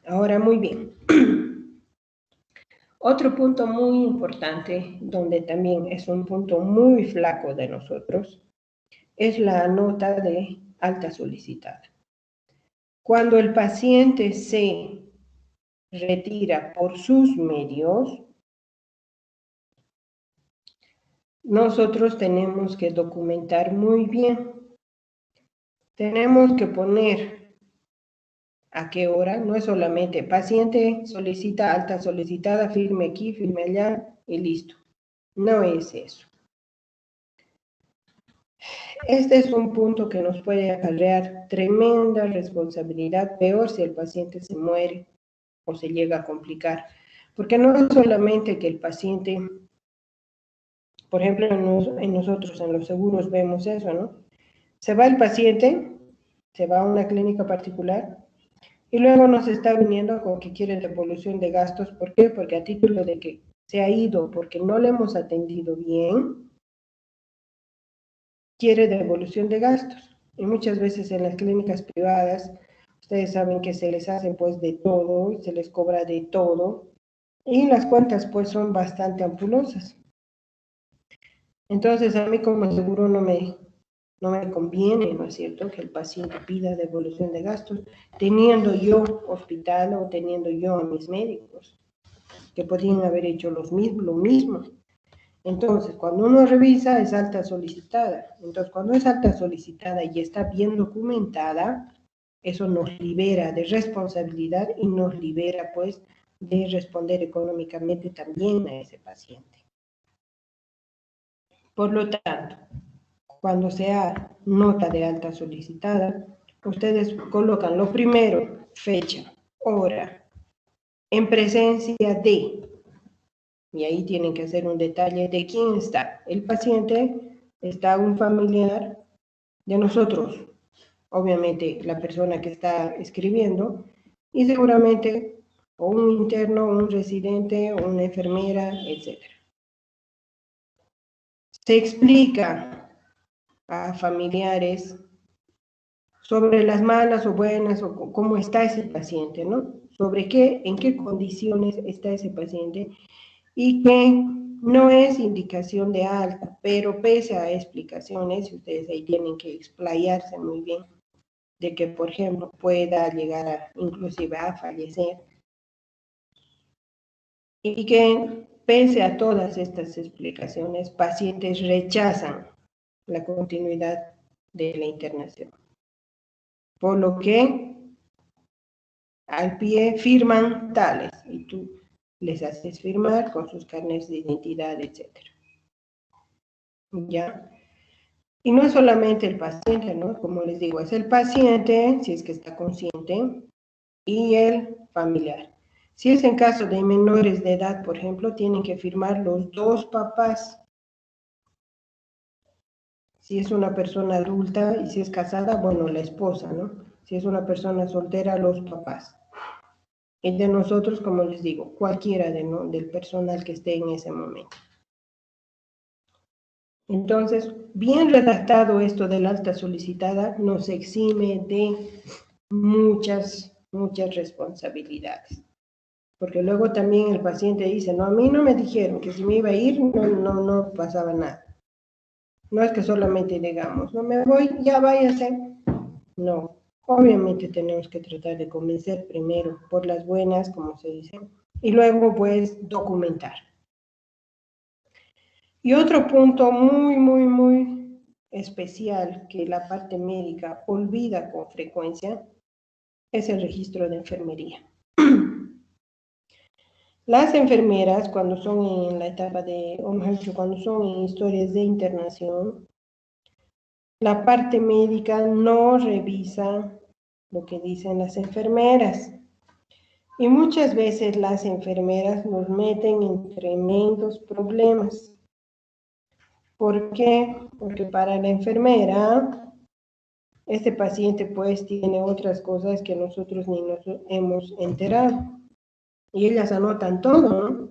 Ahora, muy bien. Otro punto muy importante, donde también es un punto muy flaco de nosotros, es la nota de alta solicitada. Cuando el paciente se retira por sus medios, nosotros tenemos que documentar muy bien. Tenemos que poner a qué hora, no es solamente paciente solicita alta solicitada, firme aquí, firme allá y listo. No es eso. Este es un punto que nos puede acarrear tremenda responsabilidad, peor si el paciente se muere o se llega a complicar. Porque no es solamente que el paciente, por ejemplo, en nosotros en los seguros vemos eso, ¿no? Se va el paciente, se va a una clínica particular y luego nos está viniendo con que quiere devolución de gastos. ¿Por qué? Porque a título de que se ha ido porque no le hemos atendido bien, quiere devolución de gastos. Y muchas veces en las clínicas privadas, ustedes saben que se les hace pues de todo, se les cobra de todo, y las cuentas pues son bastante ampulosas. Entonces a mí como seguro no me conviene, ¿no es cierto?, que el paciente pida devolución de gastos, teniendo yo hospital o teniendo yo a mis médicos, que podrían haber hecho lo mismo. Entonces, cuando uno revisa, es alta solicitada. Entonces, cuando es alta solicitada y está bien documentada, Eso nos libera de responsabilidad y nos libera, pues, de responder económicamente también a ese paciente. Por lo tanto, cuando sea nota de alta solicitada, ustedes colocan lo primero, fecha, hora, en presencia de, y ahí tienen que hacer un detalle de quién está. El paciente, está un familiar de nosotros, obviamente la persona que está escribiendo, y seguramente o un interno, un residente, o una enfermera, etc. Se explica a familiares sobre las malas o buenas o cómo está ese paciente, ¿no? Sobre qué, en qué condiciones está ese paciente y que no es indicación de alta, pero pese a explicaciones, ustedes ahí tienen que explayarse muy bien, de que, por ejemplo, pueda llegar a, inclusive a fallecer, y que pese a todas estas explicaciones, pacientes rechazan la continuidad de la internación. Por lo que al pie firman tales, y tú les haces firmar con sus carnets de identidad, etc. ¿Ya? Y no es solamente el paciente, ¿no? Como les digo, es el paciente, si es que está consciente, y el familiar. Si es en caso de menores de edad, por ejemplo, tienen que firmar los dos papás. Si es una persona adulta y si es casada, bueno, la esposa, ¿no? Si es una persona soltera, los papás. Y de nosotros, como les digo, cualquiera del personal que esté en ese momento. Entonces, bien redactado esto del alta solicitada, nos exime de muchas responsabilidades. Porque luego también el paciente dice, no, a mí no me dijeron que si me iba a ir, no pasaba nada. No es que solamente digamos, no me voy, ya váyase. No, obviamente tenemos que tratar de convencer primero por las buenas, como se dice, y luego pues documentar. Y otro punto muy especial que la parte médica olvida con frecuencia es el registro de enfermería. Las enfermeras, cuando son en la etapa de, o mejor dicho, cuando son en historias de internación, la parte médica no revisa lo que dicen las enfermeras. Y muchas veces las enfermeras nos meten en tremendos problemas. ¿Por qué? Porque para la enfermera, este paciente pues tiene otras cosas que nosotros ni nos hemos enterado. Y ellas anotan todo, ¿no?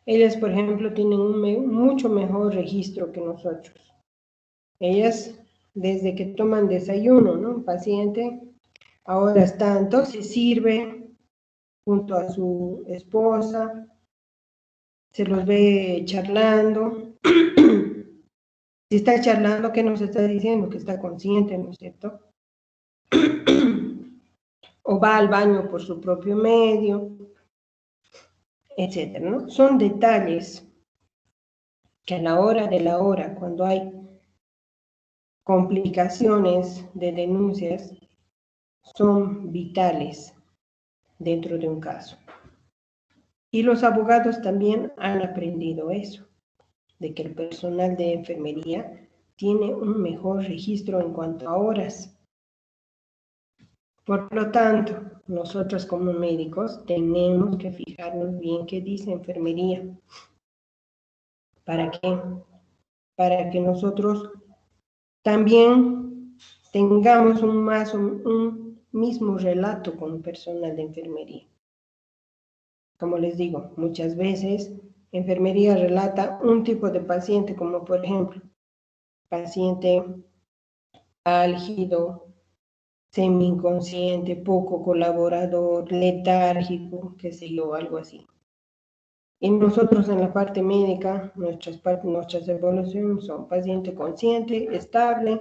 Ellas, por ejemplo, tienen un mucho mejor registro que nosotros. Ellas, desde que toman desayuno, ¿no? Un paciente, ahora está, entonces sirve junto a su esposa, se los ve charlando. Si está charlando, ¿qué nos está diciendo? Que está consciente, ¿no es cierto? O va al baño por su propio medio, etcétera, ¿no? Son detalles que a la hora de la hora, cuando hay complicaciones de denuncias, son vitales dentro de un caso. Y los abogados también han aprendido eso, de que el personal de enfermería tiene un mejor registro en cuanto a horas. Por lo tanto, nosotros como médicos tenemos que fijarnos bien qué dice enfermería. ¿Para qué? Para que nosotros también tengamos un mismo relato con personal de enfermería. Como les digo, muchas veces enfermería relata un tipo de paciente, como por ejemplo, paciente álgido, semi-inconsciente, poco colaborador, letárgico, qué sé yo, algo así. Y nosotros en la parte médica, nuestras evaluaciones son paciente consciente, estable,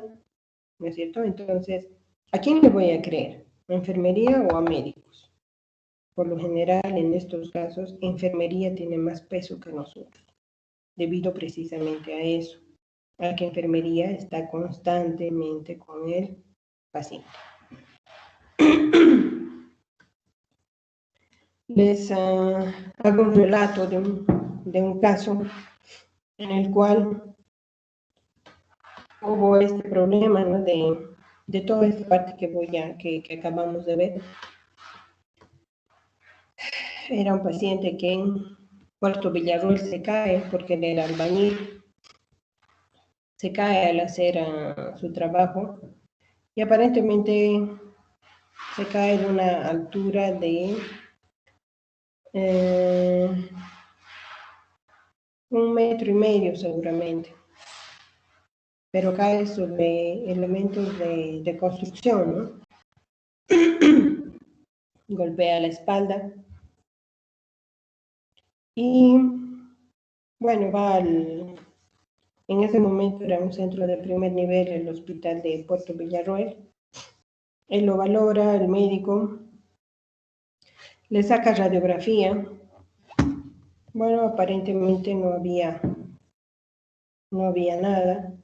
¿no es cierto? Entonces, ¿a quién le voy a creer? ¿A enfermería o a médicos? Por lo general, en estos casos, enfermería tiene más peso que nosotros, debido precisamente a eso, a que enfermería está constantemente con el paciente. les hago un relato de un caso en el cual hubo este problema, ¿no? de toda esta parte que acabamos de ver. Era un paciente que en Puerto Villarroel se cae porque él era albañil, se cae al hacer su trabajo y aparentemente se cae de una altura de 1,5 metros seguramente, pero cae sobre elementos de construcción, ¿no? Golpea la espalda y bueno, en ese momento era un centro de primer nivel, el hospital de Puerto Villarroel. Él lo valora, el médico, le saca radiografía. Bueno, aparentemente no había nada.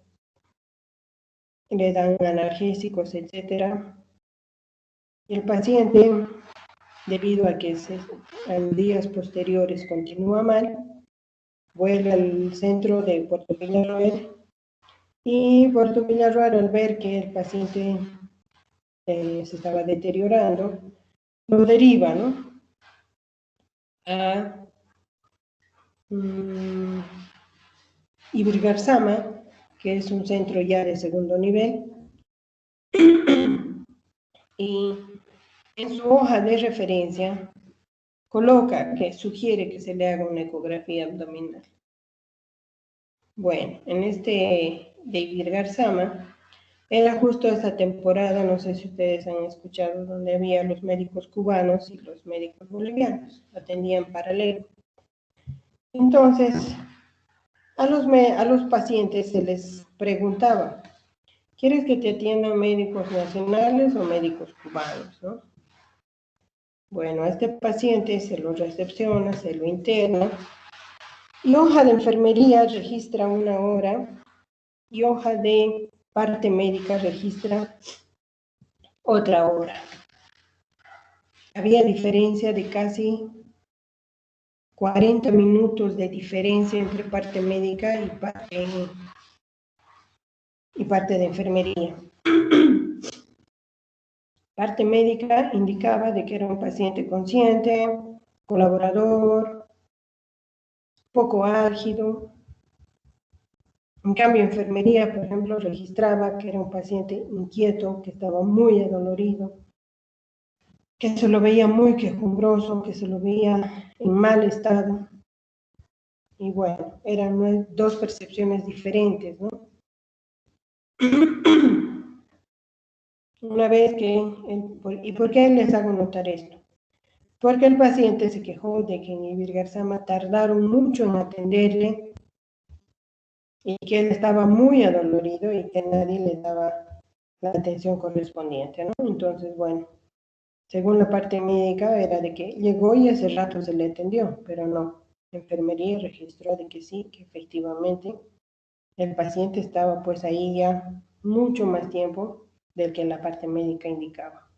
Le dan analgésicos, etcétera. Y el paciente, debido a que en días posteriores continúa mal, vuelve al centro de Puerto Villarroel y Puerto Villarroel, al ver que el paciente se estaba deteriorando, lo deriva, ¿no? A Ibirgarzama, que es un centro ya de segundo nivel, y en su hoja de referencia coloca que sugiere que se le haga una ecografía abdominal. Bueno, en este de Ibirgarzama era justo esa temporada, no sé si ustedes han escuchado, donde había los médicos cubanos y los médicos bolivianos, atendían paralelo. Entonces, a los pacientes se les preguntaba, ¿quieres que te atiendan médicos nacionales o médicos cubanos, no? Bueno, a este paciente se lo recepciona, se lo interna, y hoja de enfermería registra 1 hora, y hoja de parte médica registra otra hora. Había diferencia de casi 40 minutos de diferencia entre parte médica y parte de enfermería. Parte médica indicaba de que era un paciente consciente, colaborador, poco álgido. En cambio, enfermería, por ejemplo, registraba que era un paciente inquieto, que estaba muy adolorido, que se lo veía muy quejumbroso, que se lo veía en mal estado. Y bueno, eran 2 percepciones diferentes, ¿no? Una vez ¿y por qué les hago notar esto? Porque el paciente se quejó de que en Ibirgarzama tardaron mucho en atenderle y que él estaba muy adolorido y que nadie le daba la atención correspondiente, ¿no? Entonces, bueno, según la parte médica era de que llegó y hace rato se le atendió, pero no. La enfermería registró de que sí, que efectivamente el paciente estaba pues ahí ya mucho más tiempo del que la parte médica indicaba.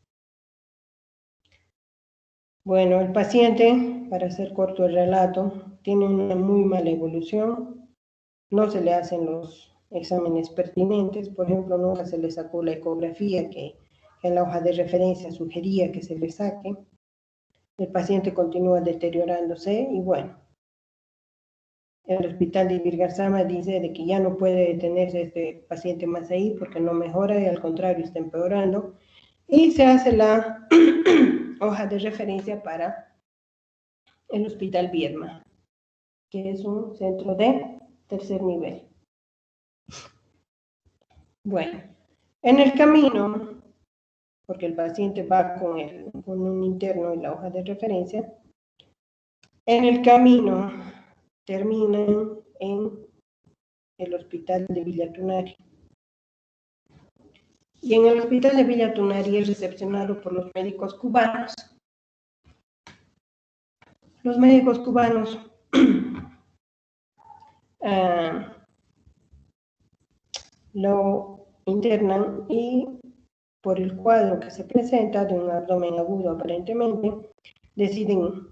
Bueno, el paciente, para hacer corto el relato, tiene una muy mala evolución, no se le hacen los exámenes pertinentes, por ejemplo, nunca se le sacó la ecografía que en la hoja de referencia sugería que se le saque, el paciente continúa deteriorándose y bueno, el hospital de Ibirgarzama dice de que ya no puede detenerse este paciente más ahí porque no mejora y al contrario está empeorando y se hace la hoja de referencia para el Hospital Viedma, que es un centro de tercer nivel. Bueno, en el camino, porque el paciente va con un interno en la hoja de referencia, en el camino terminan en el hospital de Villa Tunari. Y en el hospital de Villa Tunari es recepcionado por los médicos cubanos. Los médicos cubanos lo internan y por el cuadro que se presenta de un abdomen agudo aparentemente, deciden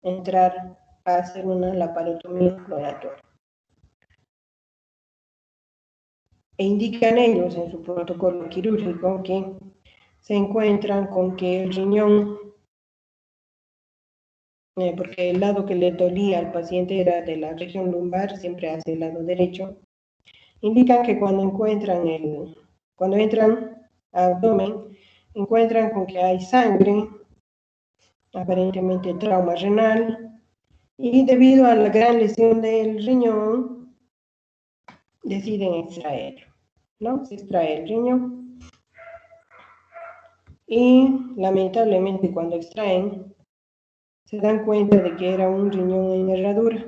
entrar a hacer una laparotomía exploratoria. E indican ellos en su protocolo quirúrgico que se encuentran con que el riñón, porque el lado que le dolía al paciente era de la región lumbar, siempre hacia el lado derecho, indican que cuando entran al abdomen, encuentran con que hay sangre, aparentemente trauma renal, y debido a la gran lesión del riñón, deciden extraerlo, ¿no? Se extrae el riñón y lamentablemente cuando extraen se dan cuenta de que era un riñón en herradura.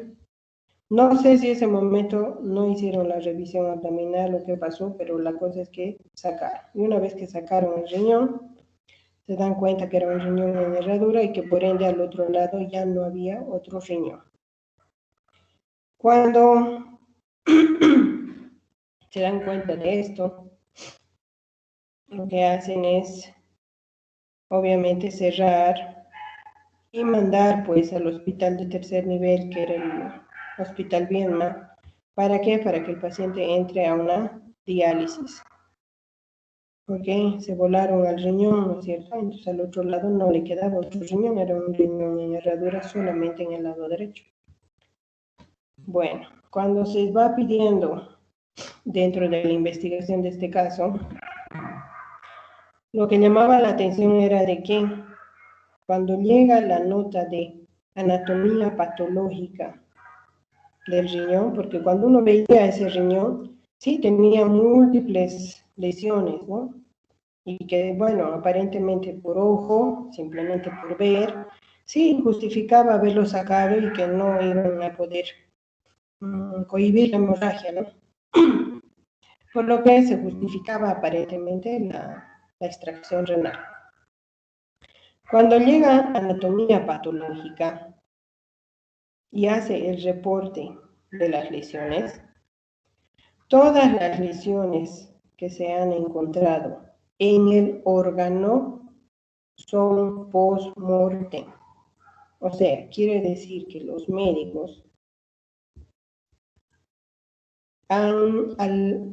No sé si ese momento no hicieron la revisión abdominal o qué pasó, pero la cosa es que sacaron. Y una vez que sacaron el riñón, se dan cuenta que era un riñón en herradura y que por ende al otro lado ya no había otro riñón. Cuando se dan cuenta de esto, lo que hacen es obviamente cerrar y mandar pues al hospital de tercer nivel, que era el Hospital Viedma. ¿Para qué? Para que el paciente entre a una diálisis. Porque se volaron al riñón, ¿no es cierto? Entonces al otro lado no le quedaba otro riñón, era un riñón en herradura solamente en el lado derecho. Bueno, cuando se va pidiendo dentro de la investigación de este caso, lo que llamaba la atención era de que cuando llega la nota de anatomía patológica del riñón, porque cuando uno veía ese riñón, sí tenía múltiples lesiones, ¿no? Y que, bueno, aparentemente por ojo, simplemente por ver, sí justificaba haberlo sacado y que no iban a poder cohibir la hemorragia, ¿no? Por lo que se justificaba aparentemente la extracción renal. Cuando llega anatomía patológica y hace el reporte de las lesiones, todas las lesiones que se han encontrado en el órgano son post-mortem. O sea, quiere decir que los médicos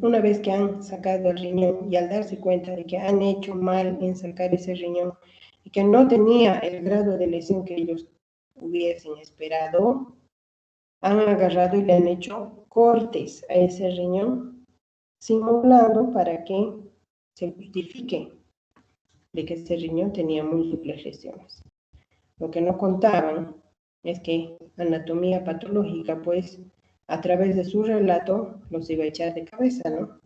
una vez que han sacado el riñón y al darse cuenta de que han hecho mal en sacar ese riñón y que no tenía el grado de lesión que ellos hubiesen esperado, han agarrado y le han hecho cortes a ese riñón, simulando para que se justifique de que ese riñón tenía múltiples lesiones. Lo que no contaban es que anatomía patológica, pues, a través de su relato, los iba a echar de cabeza, ¿no?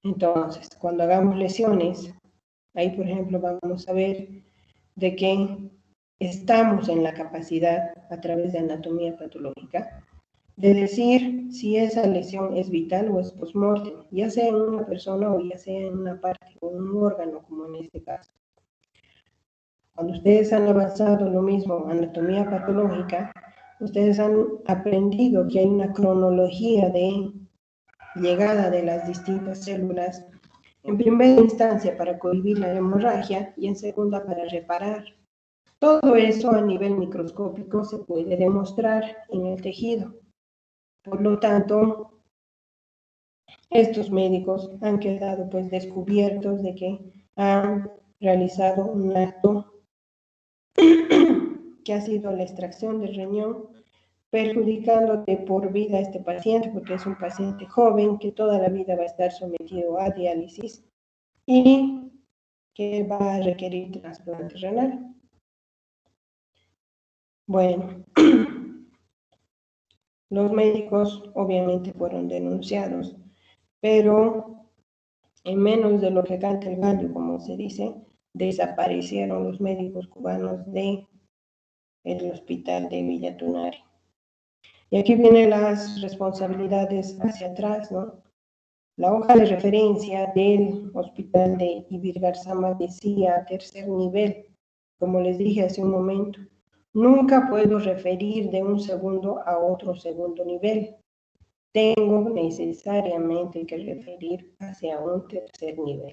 Entonces, cuando hagamos lesiones, ahí, por ejemplo, vamos a ver de que estamos en la capacidad, a través de anatomía patológica, de decir si esa lesión es vital o es post-mortem, ya sea en una persona o ya sea en una parte o un órgano, como en este caso. Cuando ustedes han avanzado lo mismo, anatomía patológica, ustedes han aprendido que hay una cronología de llegada de las distintas células, en primera instancia para cohibir la hemorragia y en segunda para reparar. Todo eso a nivel microscópico se puede demostrar en el tejido. Por lo tanto, estos médicos han quedado pues descubiertos de que han realizado un acto que ha sido la extracción del riñón, perjudicando de por vida a este paciente, porque es un paciente joven que toda la vida va a estar sometido a diálisis y que va a requerir trasplante renal. Bueno, los médicos obviamente fueron denunciados, pero en menos de lo que canta el gallo, como se dice, desaparecieron los médicos cubanos del hospital de Villa Tunari. Y aquí vienen las responsabilidades hacia atrás, ¿no? La hoja de referencia del hospital de Ibir Garzama decía tercer nivel, como les dije hace un momento. Nunca puedo referir de un segundo a otro segundo nivel. Tengo necesariamente que referir hacia un tercer nivel.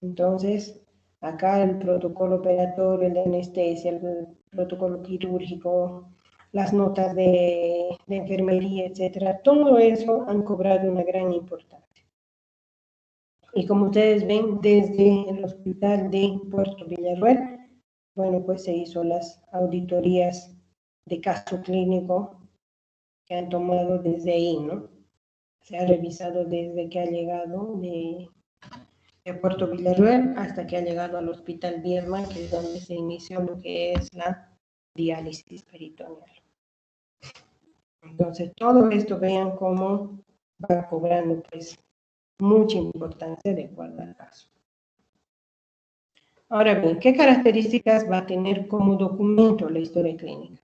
Entonces, acá el protocolo operatorio, el de anestesia, el protocolo quirúrgico, las notas de enfermería, etcétera, todo eso han cobrado una gran importancia. Y como ustedes ven, desde el hospital de Puerto Villarroel, bueno, pues se hizo las auditorías de caso clínico que han tomado desde ahí, ¿no? Se ha revisado desde que ha llegado de Puerto Villarroel hasta que ha llegado al Hospital Viedma, que es donde se inició lo que es la diálisis peritoneal. Entonces, todo esto vean cómo va cobrando pues mucha importancia de acuerdo al caso. Ahora bien, ¿qué características va a tener como documento la historia clínica?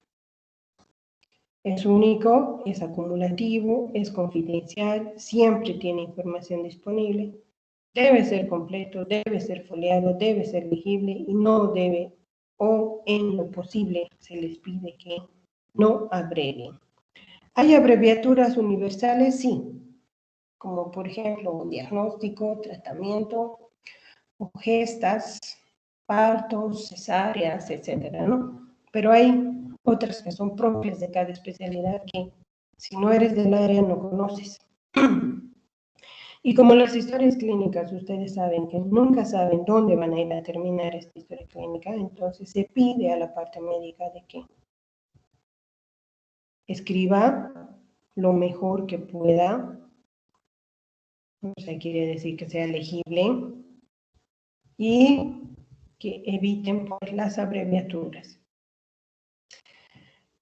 Es único, es acumulativo, es confidencial, siempre tiene información disponible, debe ser completo, debe ser foliado, debe ser legible y no debe, o en lo posible, se les pide que no abrevien. ¿Hay abreviaturas universales? Sí, como por ejemplo diagnóstico, tratamiento, o gestas, partos, cesáreas, etcétera, ¿no? Pero hay otras que son propias de cada especialidad que si no eres del área no conoces. Y como las historias clínicas, ustedes saben que nunca saben dónde van a ir a terminar esta historia clínica, entonces se pide a la parte médica de que escriba lo mejor que pueda, o sea, quiere decir que sea legible y que eviten pues, las abreviaturas.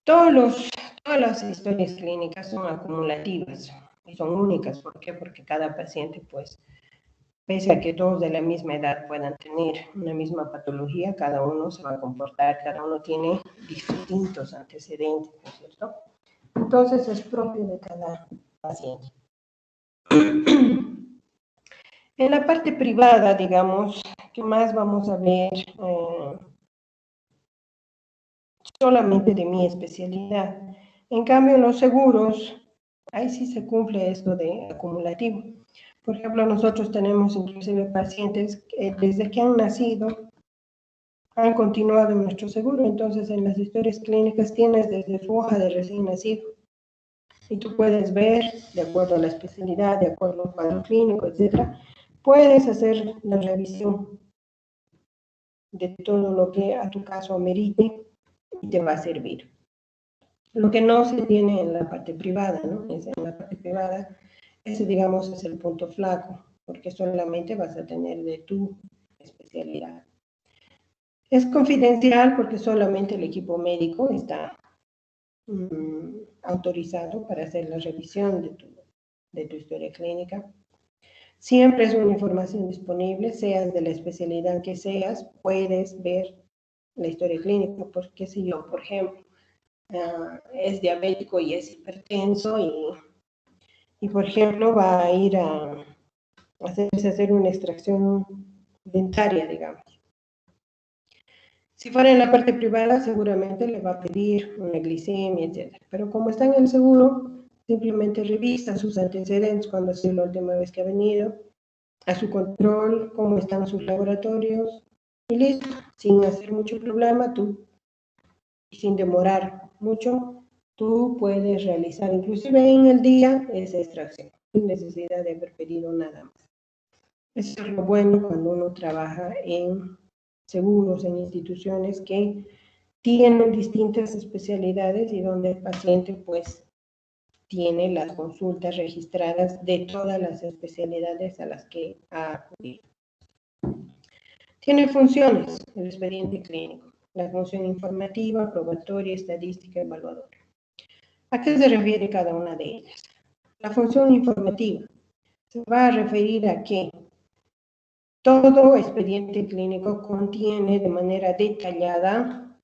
Todas las historias clínicas son acumulativas y son únicas. ¿Por qué? Porque cada paciente, pues, pese a que todos de la misma edad puedan tener una misma patología, cada uno se va a comportar, cada uno tiene distintos antecedentes, ¿no es cierto? Entonces es propio de cada paciente. En la parte privada, digamos, ¿qué más vamos a ver? Solamente de mi especialidad. En cambio, en los seguros, ahí sí se cumple esto de acumulativo. Por ejemplo, nosotros tenemos inclusive pacientes que desde que han nacido han continuado en nuestro seguro. Entonces, en las historias clínicas tienes desde su hoja de recién nacido. Y tú puedes ver, de acuerdo a la especialidad, de acuerdo al cuadro clínico, etcétera, puedes hacer la revisión de todo lo que a tu caso amerite y te va a servir. Lo que no se tiene en la parte privada, ¿no? En la parte privada, ese digamos es el punto flaco, porque solamente vas a tener de tu especialidad. Es confidencial porque solamente el equipo médico está autorizado para hacer la revisión de tu historia clínica. Siempre es una información disponible, seas de la especialidad que seas, puedes ver la historia clínica, porque si yo, por ejemplo, es diabético y es hipertenso y por ejemplo va a ir a hacer una extracción dentaria, digamos. Si fuera en la parte privada, seguramente le va a pedir una glicemia, etc. Pero como está en el seguro, simplemente revisa sus antecedentes, cuando ha sido la última vez que ha venido, a su control, cómo están sus laboratorios, y listo, sin hacer mucho problema, tú, y sin demorar mucho, tú puedes realizar, inclusive en el día, esa extracción, sin necesidad de haber pedido nada más. Eso es lo bueno cuando uno trabaja en seguros, en instituciones que tienen distintas especialidades y donde el paciente pues tiene las consultas registradas de todas las especialidades a las que ha acudido. Tiene funciones el expediente clínico, la función informativa, probatoria, estadística, evaluadora. ¿A qué se refiere cada una de ellas? La función informativa se va a referir a que todo expediente clínico contiene de manera detallada,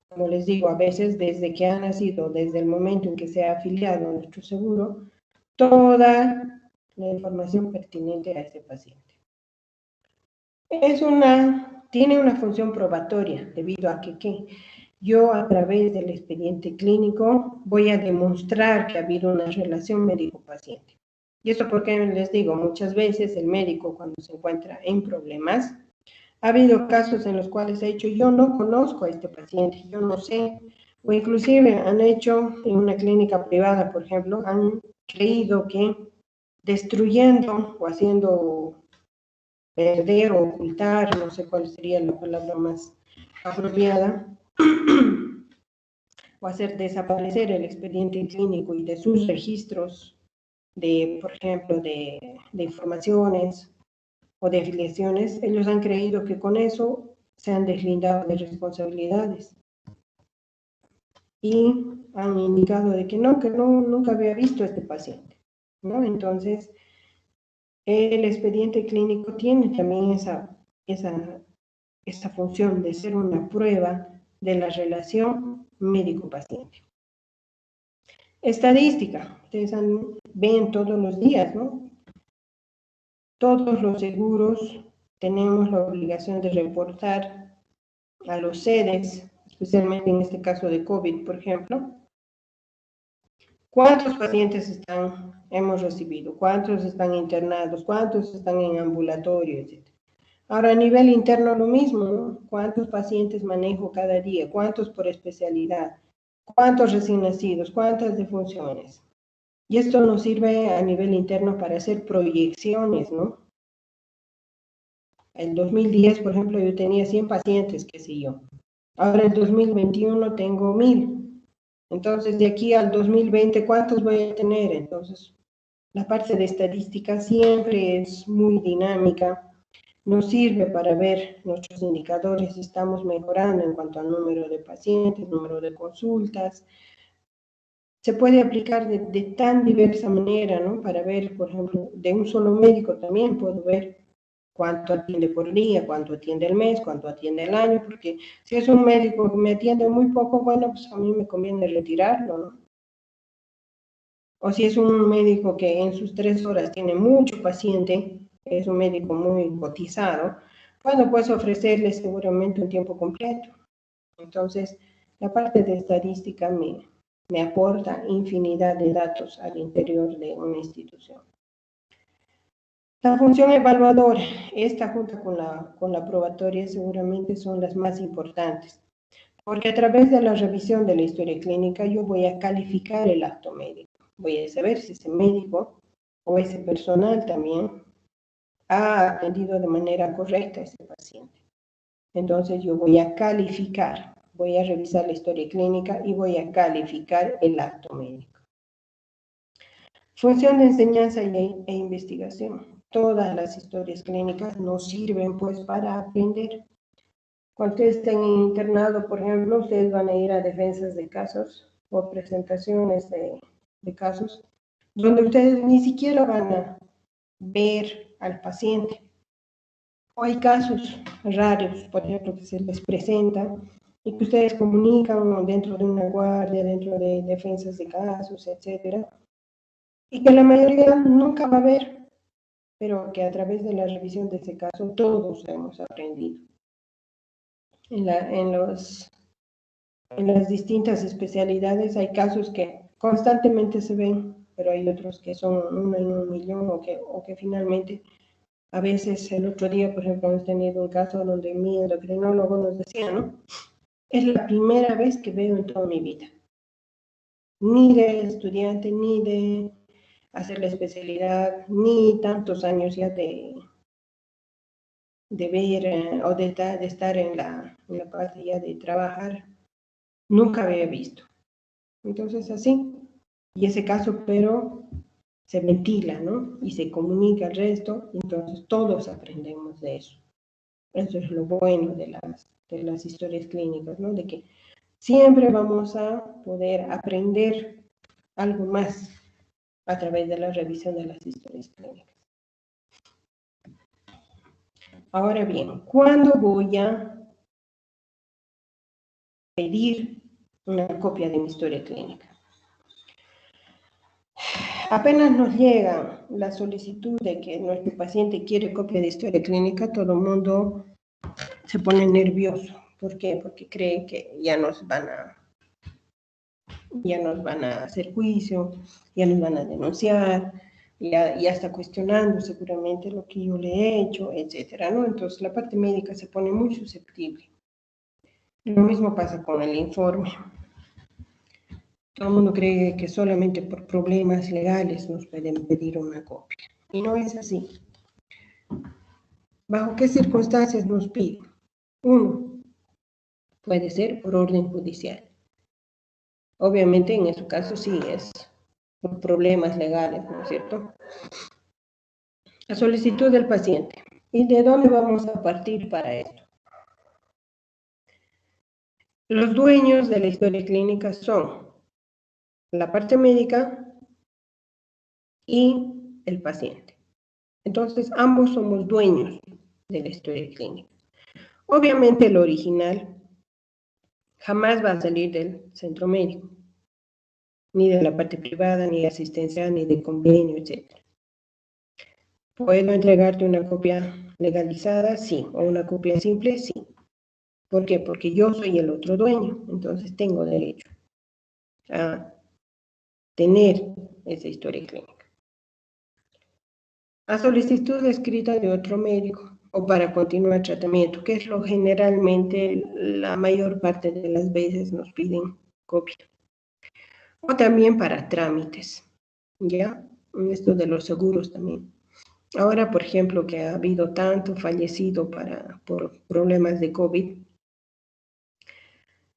como les digo, a veces desde que ha nacido, desde el momento en que se ha afiliado a nuestro seguro, toda la información pertinente a este paciente. Tiene una función probatoria, debido a que yo a través del expediente clínico voy a demostrar que ha habido una relación médico-paciente. Y eso porque les digo, muchas veces el médico cuando se encuentra en problemas, ha habido casos en los cuales ha dicho, yo no conozco a este paciente, yo no sé, o inclusive han hecho en una clínica privada, por ejemplo, han creído que destruyendo o haciendo perder o ocultar, no sé cuál sería la palabra más apropiada, o hacer desaparecer el expediente clínico y de sus registros de, por ejemplo, de informaciones o de afiliaciones, ellos han creído que con eso se han deslindado de responsabilidades y han indicado de que no, nunca había visto a este paciente, ¿no? Entonces, el expediente clínico tiene también esa función de ser una prueba de la relación médico-paciente. Estadística, ustedes ven todos los días, ¿no? Todos los seguros tenemos la obligación de reportar a los sedes, especialmente en este caso de COVID, por ejemplo, cuántos pacientes hemos recibido, cuántos están internados, cuántos están en ambulatorio, etc. Ahora, a nivel interno lo mismo, ¿no? ¿Cuántos pacientes manejo cada día? ¿Cuántos por especialidad? ¿Cuántos recién nacidos? ¿Cuántas defunciones? Y esto nos sirve a nivel interno para hacer proyecciones, ¿no? En 2010, por ejemplo, yo tenía 100 pacientes, qué sé yo. Ahora en 2021 tengo 1000. Entonces, de aquí al 2020, ¿cuántos voy a tener? Entonces, la parte de estadística siempre es muy dinámica. Nos sirve para ver nuestros indicadores, si estamos mejorando en cuanto al número de pacientes, número de consultas. Se puede aplicar de tan diversa manera, ¿no? Para ver, por ejemplo, de un solo médico también puedo ver cuánto atiende por día, cuánto atiende el mes, cuánto atiende el año, porque si es un médico que me atiende muy poco, bueno, pues a mí me conviene retirarlo, ¿no? O si es un médico que en sus 3 horas tiene mucho paciente, es un médico muy cotizado, bueno, puedes ofrecerle seguramente un tiempo completo. Entonces, la parte de estadística me aporta infinidad de datos al interior de una institución. La función evaluadora, esta junto con la probatoria seguramente son las más importantes, porque a través de la revisión de la historia clínica yo voy a calificar el acto médico. Voy a saber si ese médico o ese personal también ha atendido de manera correcta a ese paciente. Entonces yo voy a calificar, voy a revisar la historia clínica y voy a calificar el acto médico. Función de enseñanza e investigación. Todas las historias clínicas nos sirven pues para aprender. Cuando ustedes estén en internado, por ejemplo, ustedes van a ir a defensas de casos o presentaciones de casos, donde ustedes ni siquiera van a ver al paciente. O hay casos raros, por ejemplo, que se les presenta y que ustedes comunican dentro de una guardia, dentro de defensas de casos, etcétera, y que la mayoría nunca va a ver, pero que a través de la revisión de ese caso todos hemos aprendido. En las distintas especialidades hay casos que constantemente se ven, pero hay otros que son 1 en 1.000.000 o que finalmente, a veces el otro día, por ejemplo, hemos tenido un caso donde mi endocrinólogo nos decía, ¿no? Es la primera vez que veo en toda mi vida. Ni de estudiante, ni de hacer la especialidad, ni tantos años ya de ver o de estar en la parte ya de trabajar, nunca había visto. Entonces así, y ese caso, pero se ventila, ¿no? Y se comunica al resto, entonces todos aprendemos de eso. Eso es lo bueno de las historias clínicas, ¿no? De que siempre vamos a poder aprender algo más a través de la revisión de las historias clínicas. Ahora bien, ¿cuándo voy a pedir una copia de mi historia clínica? Apenas nos llega la solicitud de que nuestro paciente quiere copia de historia clínica, todo el mundo se pone nervioso. ¿Por qué? Porque cree que ya nos van a hacer juicio, ya nos van a denunciar, ya está cuestionando seguramente lo que yo le he hecho, etcétera, ¿no? Entonces la parte médica se pone muy susceptible. Lo mismo pasa con el informe. Todo el mundo cree que solamente por problemas legales nos pueden pedir una copia. Y no es así. ¿Bajo qué circunstancias nos piden? Uno, puede ser por orden judicial. Obviamente en este caso sí es por problemas legales, ¿no es cierto? A solicitud del paciente. ¿Y de dónde vamos a partir para esto? Los dueños de la historia clínica son la parte médica y el paciente. Entonces, ambos somos dueños de la historia clínica. Obviamente, el original jamás va a salir del centro médico, ni de la parte privada, ni asistencial, ni de convenio, etc. ¿Puedo entregarte una copia legalizada? Sí. ¿O una copia simple? Sí. ¿Por qué? Porque yo soy el otro dueño, entonces tengo derecho a tener esa historia clínica. A solicitud escrita de otro médico o para continuar tratamiento, que es lo generalmente la mayor parte de las veces nos piden copia. O también para trámites, ¿ya? Esto de los seguros también. Ahora, por ejemplo, que ha habido tanto fallecido por problemas de COVID,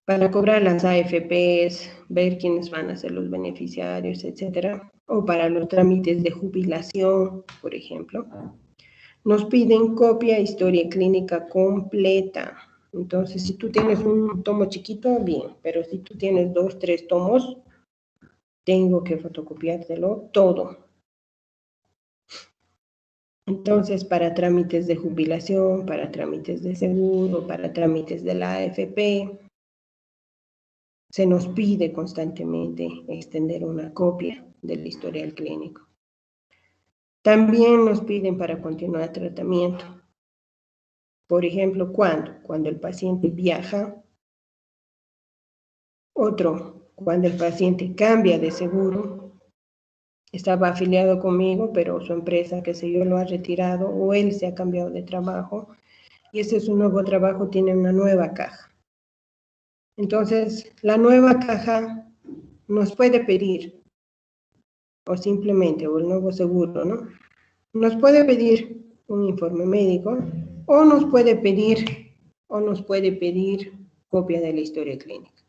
para cobrar las AFPs, ver quiénes van a ser los beneficiarios, etcétera, o para los trámites de jubilación, por ejemplo, nos piden copia historia clínica completa. Entonces, si tú tienes un tomo chiquito, bien, pero si tú tienes 2, 3 tomos, tengo que fotocopiártelo todo. Entonces, para trámites de jubilación, para trámites de seguro, para trámites de la AFP, se nos pide constantemente extender una copia del historial clínico. También nos piden para continuar tratamiento. Por ejemplo, ¿cuándo? Cuando el paciente viaja. Otro, cuando el paciente cambia de seguro. Estaba afiliado conmigo, pero su empresa, qué sé yo, lo ha retirado o él se ha cambiado de trabajo y ese es un nuevo trabajo, tiene una nueva caja. Entonces, la nueva caja nos puede pedir, o simplemente, o el nuevo seguro, ¿no? Nos puede pedir un informe médico o nos puede pedir copia de la historia clínica.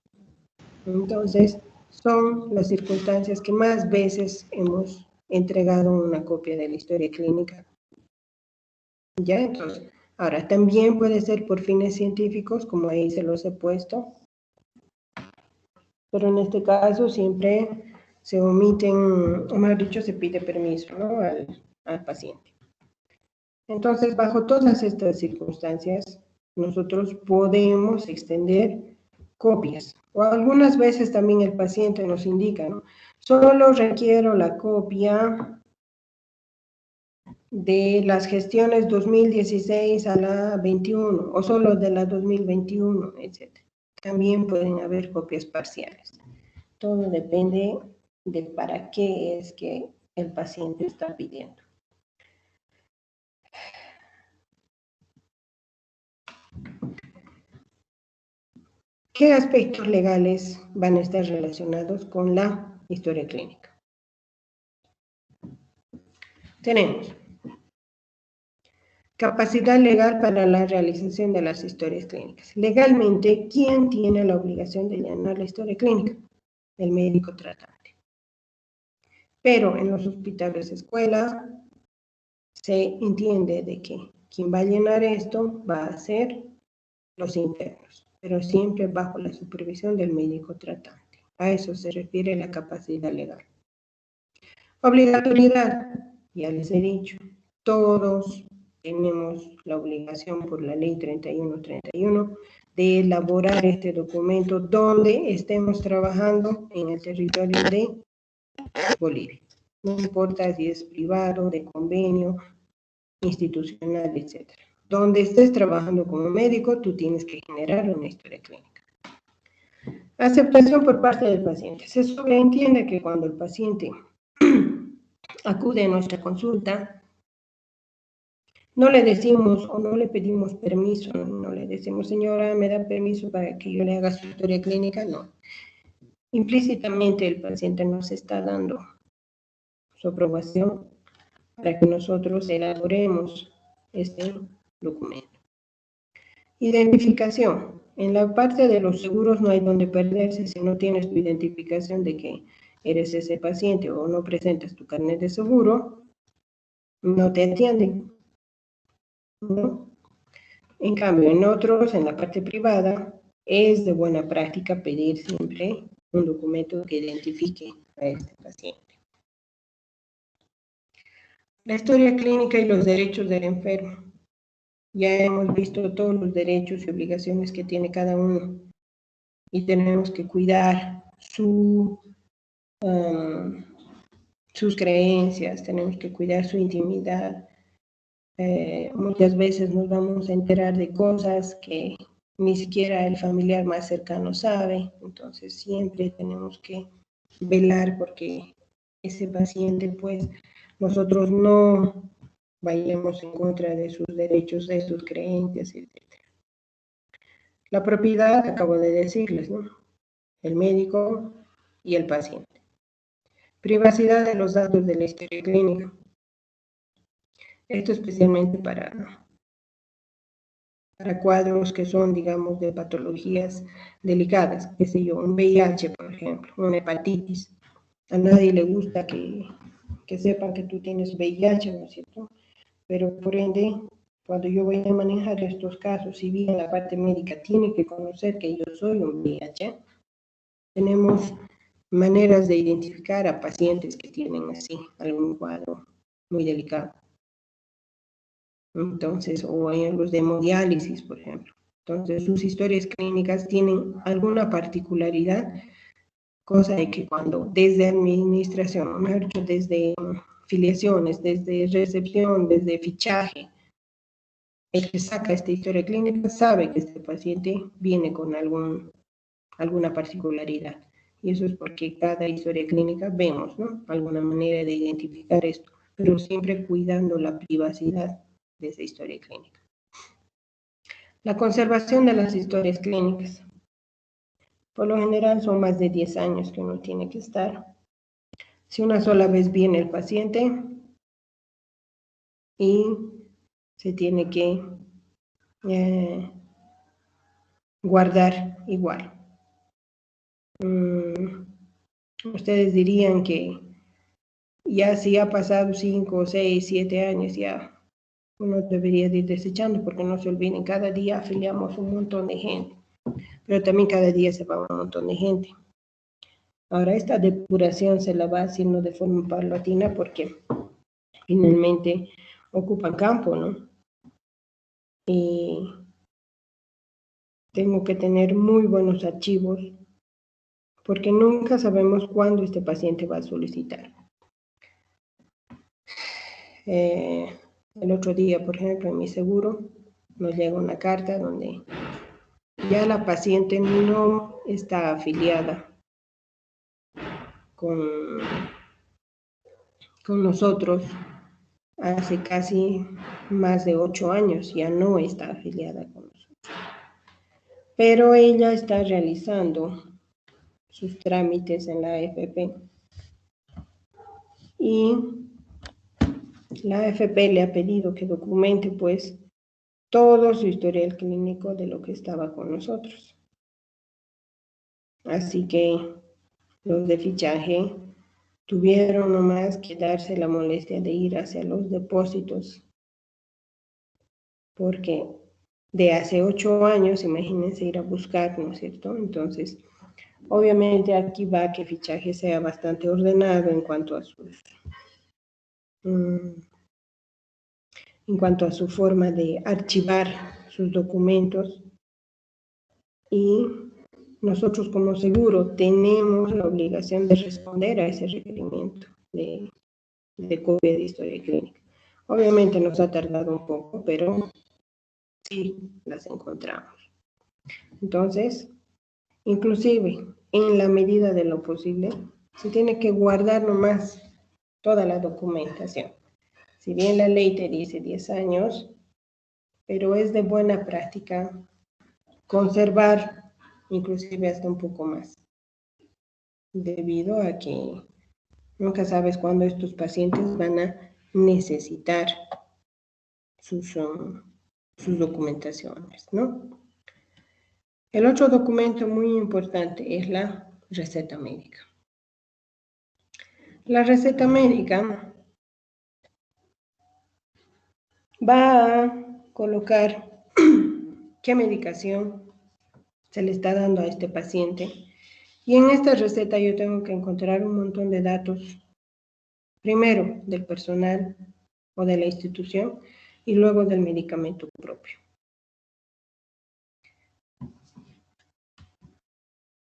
Entonces, son las circunstancias que más veces hemos entregado una copia de la historia clínica. ¿Ya? Entonces, ahora, también puede ser por fines científicos, como ahí se los he puesto, pero en este caso siempre se omiten, o mejor dicho, se pide permiso, ¿no? al paciente. Entonces, bajo todas estas circunstancias, nosotros podemos extender copias. O algunas veces también el paciente nos indica, ¿no? Solo requiero la copia de las gestiones 2016 a la 21, o solo de la 2021, etc. También pueden haber copias parciales. Todo depende de para qué es que el paciente está pidiendo. ¿Qué aspectos legales van a estar relacionados con la historia clínica? Tenemos capacidad legal para la realización de las historias clínicas. Legalmente, ¿quién tiene la obligación de llenar la historia clínica? El médico tratante. Pero en los hospitales escuela se entiende de que quien va a llenar esto va a ser los internos, pero siempre bajo la supervisión del médico tratante. A eso se refiere la capacidad legal. Obligatoriedad, ya les he dicho, todos tenemos la obligación por la ley 3131 de elaborar este documento donde estemos trabajando en el territorio de Bolivia. No importa si es privado, de convenio, institucional, etc. Donde estés trabajando como médico, tú tienes que generar una historia clínica. Aceptación por parte del paciente. Se sobreentiende que cuando el paciente acude a nuestra consulta, no le decimos o no le pedimos permiso, no le decimos, señora, ¿me da permiso para que yo le haga su historia clínica? No. Implícitamente el paciente nos está dando su aprobación para que nosotros elaboremos este documento. Identificación. En la parte de los seguros no hay donde perderse si no tienes tu identificación de que eres ese paciente o no presentas tu carnet de seguro, no te atienden, ¿no? En cambio, en otros, en la parte privada, es de buena práctica pedir siempre un documento que identifique a este paciente. La historia clínica y los derechos del enfermo. Ya hemos visto todos los derechos y obligaciones que tiene cada uno y tenemos que cuidar sus creencias, tenemos que cuidar su intimidad. Muchas veces nos vamos a enterar de cosas que ni siquiera el familiar más cercano sabe, entonces siempre tenemos que velar porque ese paciente, pues, nosotros no vayamos en contra de sus derechos, de sus creencias, etc. La propiedad, acabo de decirles, ¿no? El médico y el paciente. Privacidad de los datos de la historia clínica. Esto especialmente para cuadros que son, digamos, de patologías delicadas, qué sé yo, un VIH, por ejemplo, una hepatitis. A nadie le gusta que sepan que tú tienes VIH, ¿no es cierto? Pero por ende, cuando yo voy a manejar estos casos, si bien la parte médica tiene que conocer que yo soy un VIH, tenemos maneras de identificar a pacientes que tienen así algún cuadro muy delicado. Entonces, o en los de hemodiálisis, por ejemplo. Entonces, sus historias clínicas tienen alguna particularidad, cosa de que cuando desde administración, mejor dicho, desde filiaciones, desde recepción, desde fichaje, el que saca esta historia clínica sabe que este paciente viene con alguna particularidad. Y eso es porque cada historia clínica vemos, ¿no? Alguna manera de identificar esto, pero siempre cuidando la privacidad de esa historia clínica. La conservación de las historias clínicas. Por lo general son más de 10 años que uno tiene que estar. Si una sola vez viene el paciente y se tiene que guardar igual. Ustedes dirían que ya si ha pasado 5, 6, 7 años, ya uno debería ir desechando, porque no se olviden, cada día afiliamos un montón de gente, pero también cada día se va un montón de gente. Ahora, esta depuración se la va haciendo de forma paulatina porque finalmente ocupan campo, ¿no? Y tengo que tener muy buenos archivos porque nunca sabemos cuándo este paciente va a solicitar. El otro día, por ejemplo, en mi seguro, nos llega una carta donde ya la paciente no está afiliada con nosotros hace casi más de 8 años, ya no está afiliada con nosotros. Pero ella está realizando sus trámites en la AFP y la AFP le ha pedido que documente pues todo su historial clínico de lo que estaba con nosotros. Así que los de fichaje tuvieron nomás que darse la molestia de ir hacia los depósitos, porque de hace 8 años, imagínense ir a buscar, ¿no es cierto? Entonces, obviamente aquí va que fichaje sea bastante ordenado en cuanto a su forma de archivar sus documentos, y nosotros como seguro tenemos la obligación de responder a ese requerimiento de copia de historia clínica. Obviamente nos ha tardado un poco, pero sí las encontramos. Entonces, inclusive en la medida de lo posible, se tiene que guardar nomás toda la documentación. Si bien la ley te dice 10 años, pero es de buena práctica conservar inclusive hasta un poco más, debido a que nunca sabes cuándo estos pacientes van a necesitar sus documentaciones, ¿no? El otro documento muy importante es la receta médica. La receta médica va a colocar qué medicación se le está dando a este paciente. Y en esta receta yo tengo que encontrar un montón de datos, primero del personal o de la institución y luego del medicamento propio.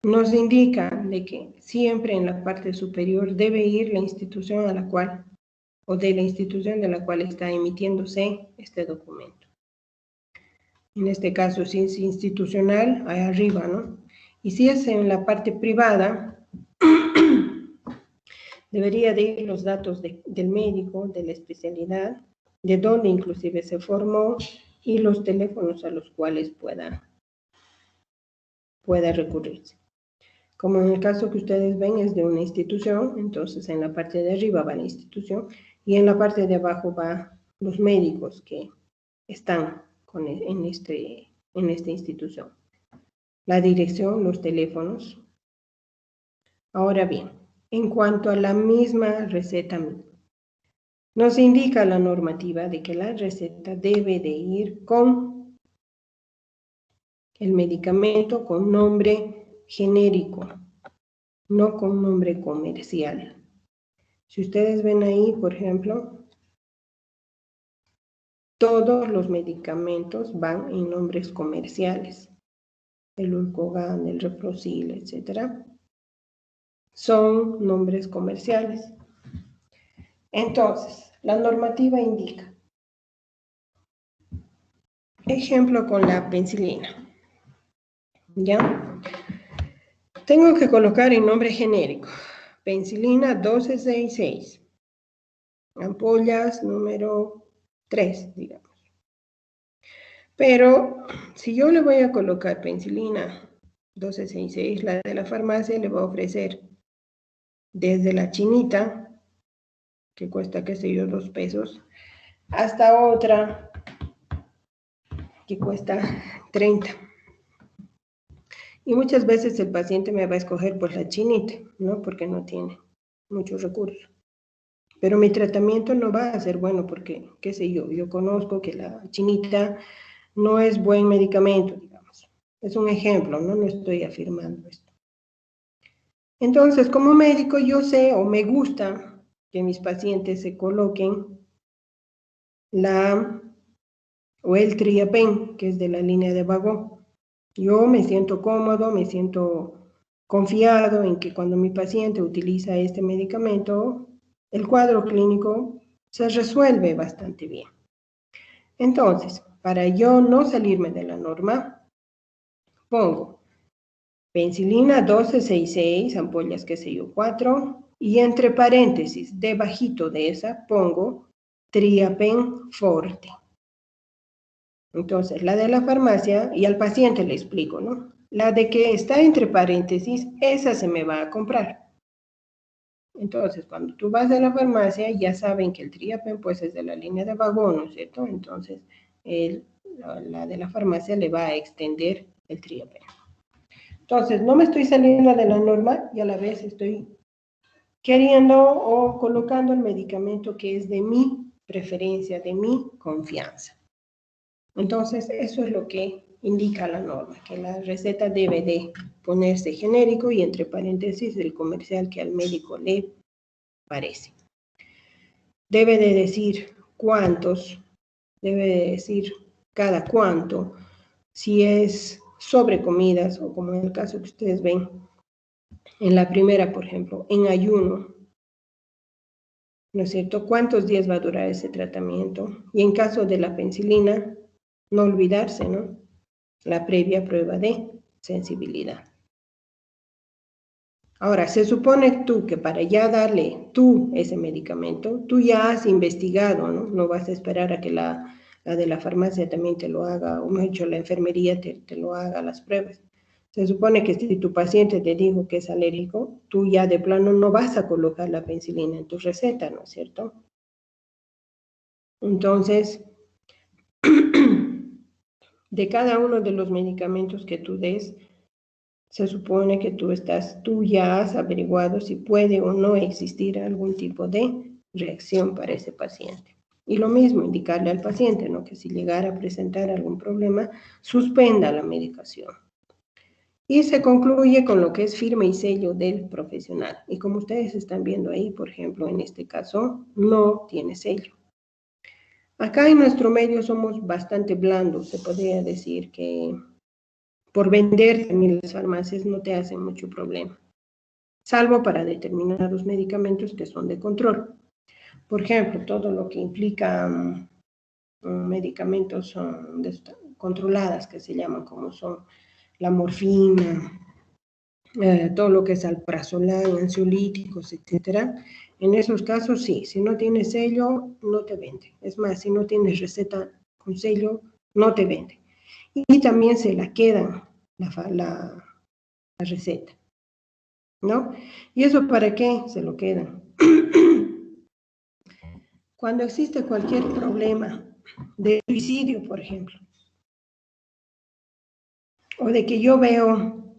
Nos indica de que siempre en la parte superior debe ir la institución a la cual, o de la institución de la cual está emitiéndose este documento. En este caso, si es institucional, ahí arriba, ¿no? Y si es en la parte privada, debería de ir los datos del médico, de la especialidad, de dónde inclusive se formó y los teléfonos a los cuales pueda recurrirse. Como en el caso que ustedes ven es de una institución, entonces en la parte de arriba va la institución y en la parte de abajo va los médicos que están en esta institución. La dirección, los teléfonos. Ahora bien, en cuanto a la misma receta, nos indica la normativa de que la receta debe de ir con el medicamento con nombre genérico, no con nombre comercial. Si ustedes ven ahí, por ejemplo, todos los medicamentos van en nombres comerciales. El Ulcogan, el Reprosil, etcétera, son nombres comerciales. Entonces, la normativa indica, ejemplo con la penicilina, ¿ya? Tengo que colocar en nombre genérico, penicilina 1266, ampollas número 3, digamos. Pero si yo le voy a colocar penicilina 1266, la de la farmacia le va a ofrecer desde la chinita, que cuesta, qué sé yo, 2 pesos, hasta otra que cuesta 30. Y muchas veces el paciente me va a escoger pues la chinita, ¿no? Porque no tiene muchos recursos. Pero mi tratamiento no va a ser bueno porque, qué sé yo conozco que la chinita no es buen medicamento, digamos. Es un ejemplo, ¿no? No estoy afirmando esto. Entonces, como médico, yo sé o me gusta que mis pacientes se coloquen el Triapen, que es de la línea de Vago. Yo me siento cómodo, me siento confiado en que cuando mi paciente utiliza este medicamento, el cuadro clínico se resuelve bastante bien. Entonces, para yo no salirme de la norma, pongo penicilina 1266, ampollas, qué sé yo, 4, y entre paréntesis, debajito de esa, pongo Triapen Forte. Entonces, la de la farmacia, y al paciente le explico, ¿no? La de que está entre paréntesis, esa se me va a comprar. Entonces, cuando tú vas a la farmacia, ya saben que el Triapen, pues, es de la línea de vagón, ¿no es cierto? Entonces, la de la farmacia le va a extender el Triapen. Entonces, no me estoy saliendo de la norma y a la vez estoy queriendo o colocando el medicamento que es de mi preferencia, de mi confianza. Entonces, eso es lo que indica la norma, que la receta debe de ponerse genérico y entre paréntesis el comercial que al médico le parece. Debe de decir cuántos, debe de decir cada cuánto, si es sobre comidas o como en el caso que ustedes ven, en la primera, por ejemplo, en ayuno, ¿no es cierto? ¿Cuántos días va a durar ese tratamiento? Y en caso de la penicilina, no olvidarse, ¿no? La previa prueba de sensibilidad. Ahora, se supone tú que para ya darle tú ese medicamento, tú ya has investigado, ¿no? No vas a esperar a que la de la farmacia también te lo haga, o mejor dicho, la enfermería te lo haga las pruebas. Se supone que si tu paciente te dijo que es alérgico, tú ya de plano no vas a colocar la penicilina en tu receta, ¿no es cierto? Entonces, de cada uno de los medicamentos que tú des, se supone que tú ya has averiguado si puede o no existir algún tipo de reacción para ese paciente. Y lo mismo, indicarle al paciente, ¿no? Que si llegara a presentar algún problema, suspenda la medicación. Y se concluye con lo que es firma y sello del profesional. Y como ustedes están viendo ahí, por ejemplo, en este caso, no tiene sello. Acá en nuestro medio somos bastante blandos, se podría decir que por vender también las farmacias no te hacen mucho problema, salvo para determinados medicamentos que son de control. Por ejemplo, todo lo que implica medicamentos controladas, que se llaman como son la morfina, todo lo que es alprazolam, ansiolíticos, etcétera. En esos casos sí, si no tienes sello, no te vende. Es más, si no tienes receta con sello, no te vende. Y también se la quedan la receta, ¿no? ¿Y eso para qué se lo quedan? Cuando existe cualquier problema de suicidio, por ejemplo, o de que yo veo,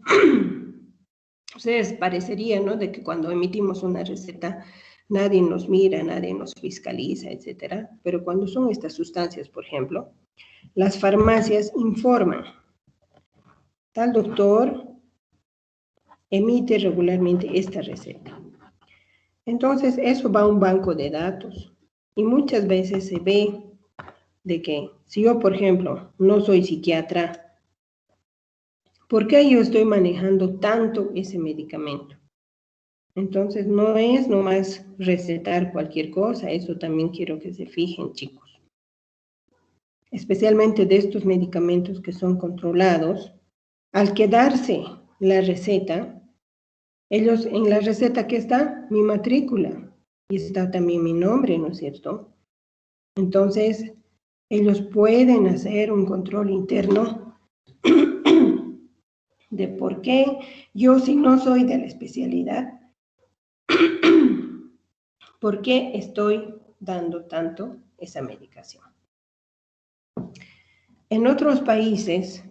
ustedes parecería, ¿no? De que cuando emitimos una receta, nadie nos mira, nadie nos fiscaliza, etcétera. Pero cuando son estas sustancias, por ejemplo, las farmacias informan, tal doctor emite regularmente esta receta. Entonces, eso va a un banco de datos y muchas veces se ve de que si yo, por ejemplo, no soy psiquiatra, ¿por qué yo estoy manejando tanto ese medicamento? Entonces, no es nomás recetar cualquier cosa, eso también quiero que se fijen, chicos. Especialmente de estos medicamentos que son controlados, al quedarse la receta, ellos en la receta que está mi matrícula y está también mi nombre, ¿no es cierto? Entonces, ellos pueden hacer un control interno de por qué yo, si no soy de la especialidad, por qué estoy dando tanto esa medicación. En otros países,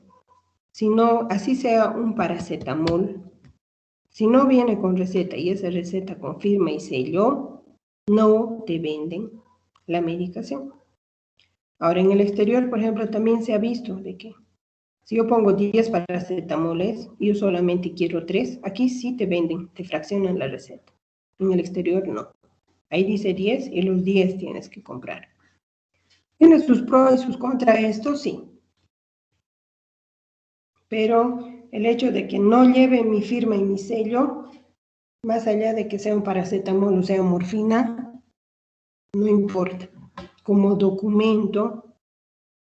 si no, así sea un paracetamol, si no viene con receta y esa receta con firma y sello, no te venden la medicación. Ahora, en el exterior, por ejemplo, también se ha visto de que si yo pongo 10 paracetamoles y yo solamente quiero 3, aquí sí te venden, te fraccionan la receta. En el exterior no. Ahí dice 10 y los 10 tienes que comprar. Tiene sus pros y sus contras esto, sí. Pero el hecho de que no lleve mi firma y mi sello, más allá de que sea un paracetamol o sea morfina, no importa. Como documento,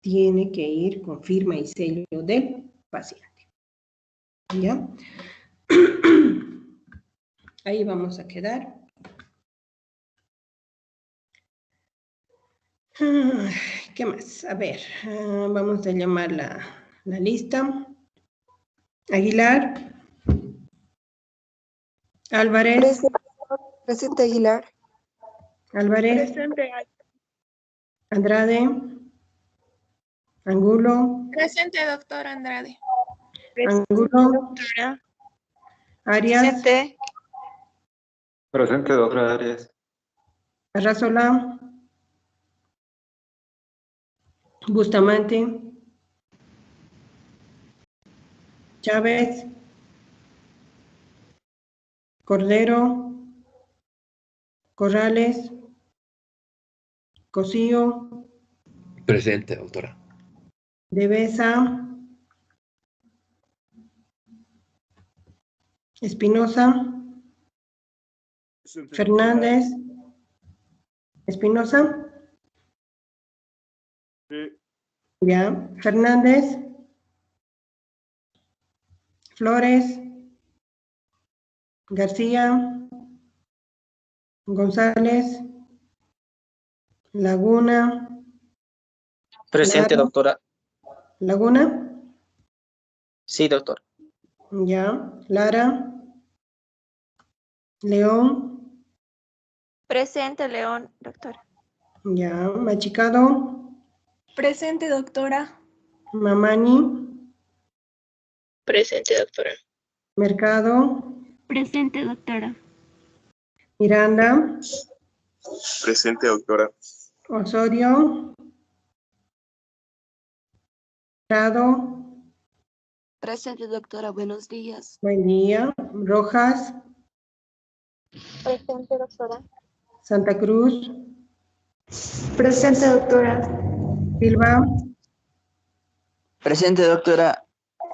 tiene que ir con firma y sello del paciente. ¿Ya? Ahí vamos a quedar. ¿Qué más? A ver, vamos a llamar la lista. Aguilar. Álvarez. Presente Aguilar. Álvarez. Presente. Andrade. Angulo. Presente, doctor Andrade. Angulo. Doctora. Arias. Presente. Presente, doctora Arias. Arrazola. Bustamante. Chávez. Cordero. Corrales. Cosío. Presente, doctora. Devesa. Espinosa. Fernández. Espinosa. Sí. Ya. Fernández. Flores. García, González, Laguna, Presente, Lara. doctora. Laguna, Sí, doctor. ya. Lara, León, Presente, León, doctora. ya. Machicado, Presente, doctora. Mamani, Presente, doctora. Mercado, Presente, doctora. Miranda, Presente, doctora. Osorio, Prado, Presente, doctora. Buenos días. buen día. Rojas, Presente, doctora. Santa Cruz, Presente, doctora. Silva, Presente, doctora.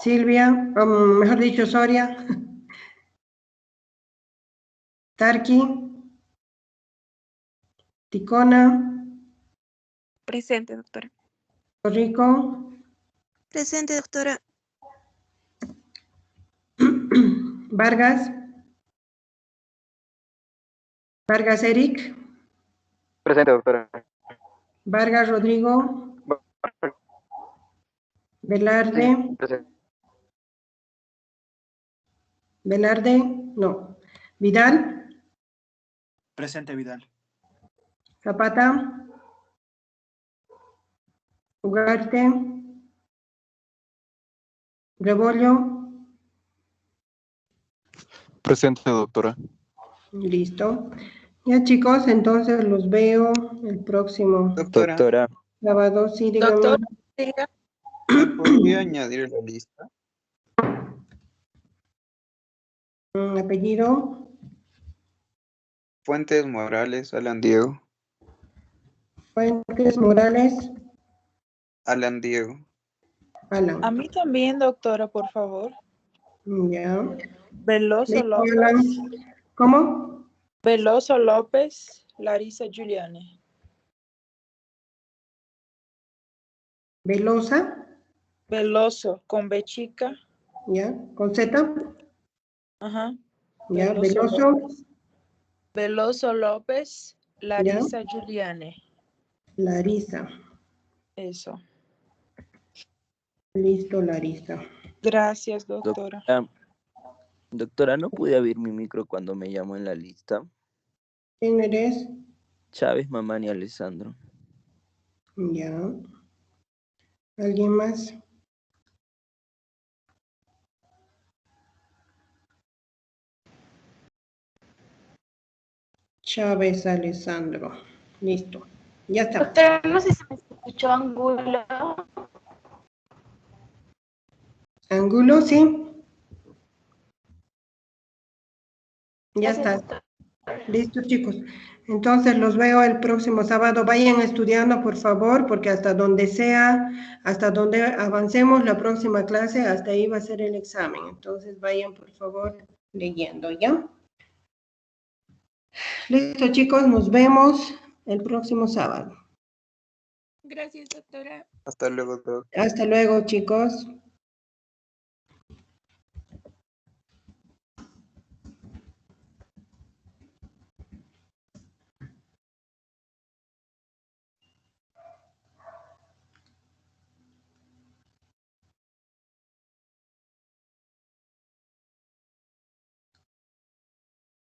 Silvia, mejor dicho, Soria, Tarqui, Ticona, Presente, doctora. Puerto Rico, Presente, doctora. Vargas, Vargas Eric, Presente, doctora. Vargas Rodrigo, Velarde, Presente. Velarde, no, Vidal, Presente, Vidal. Zapata, Ugarte, Rebollo, Presente, doctora. listo. Ya chicos, entonces los veo el próximo Doctora, sábado, sí, dígame. Doctor, diga. ¿me podría añadir la lista? Apellido, Fuentes Morales, Alan Diego. Fuentes Morales, Alan Diego. Alan. A mí también, doctora, por favor. Ya. Veloso Listo, López. Alan. ¿Cómo? Veloso López, Larisa Giuliani. Velosa, Veloso, con B chica. ya, con Z, Ajá. ya, Veloso Veloso, López. Veloso López, Larisa Giuliani. Larisa. Eso. Listo, Larisa. Gracias, doctora. Doctora, no pude abrir mi micro cuando me llamó en la lista. ¿Quién eres? Chávez, Mamani, Alessandro. Ya. ¿Alguien más? Chávez Alessandro. Listo. Ya está. Doctora, no sé si me escuchó Angulo. Angulo, sí. Ya Gracias, está. doctora. Listo, chicos. Entonces los veo el próximo sábado. Vayan estudiando, por favor, porque hasta donde sea, hasta donde avancemos la próxima clase, hasta ahí va a ser el examen. Entonces vayan, por favor, leyendo, ¿ya? Listo, chicos, nos vemos el próximo sábado. Gracias, doctora. Hasta luego, doctor. Hasta luego, chicos.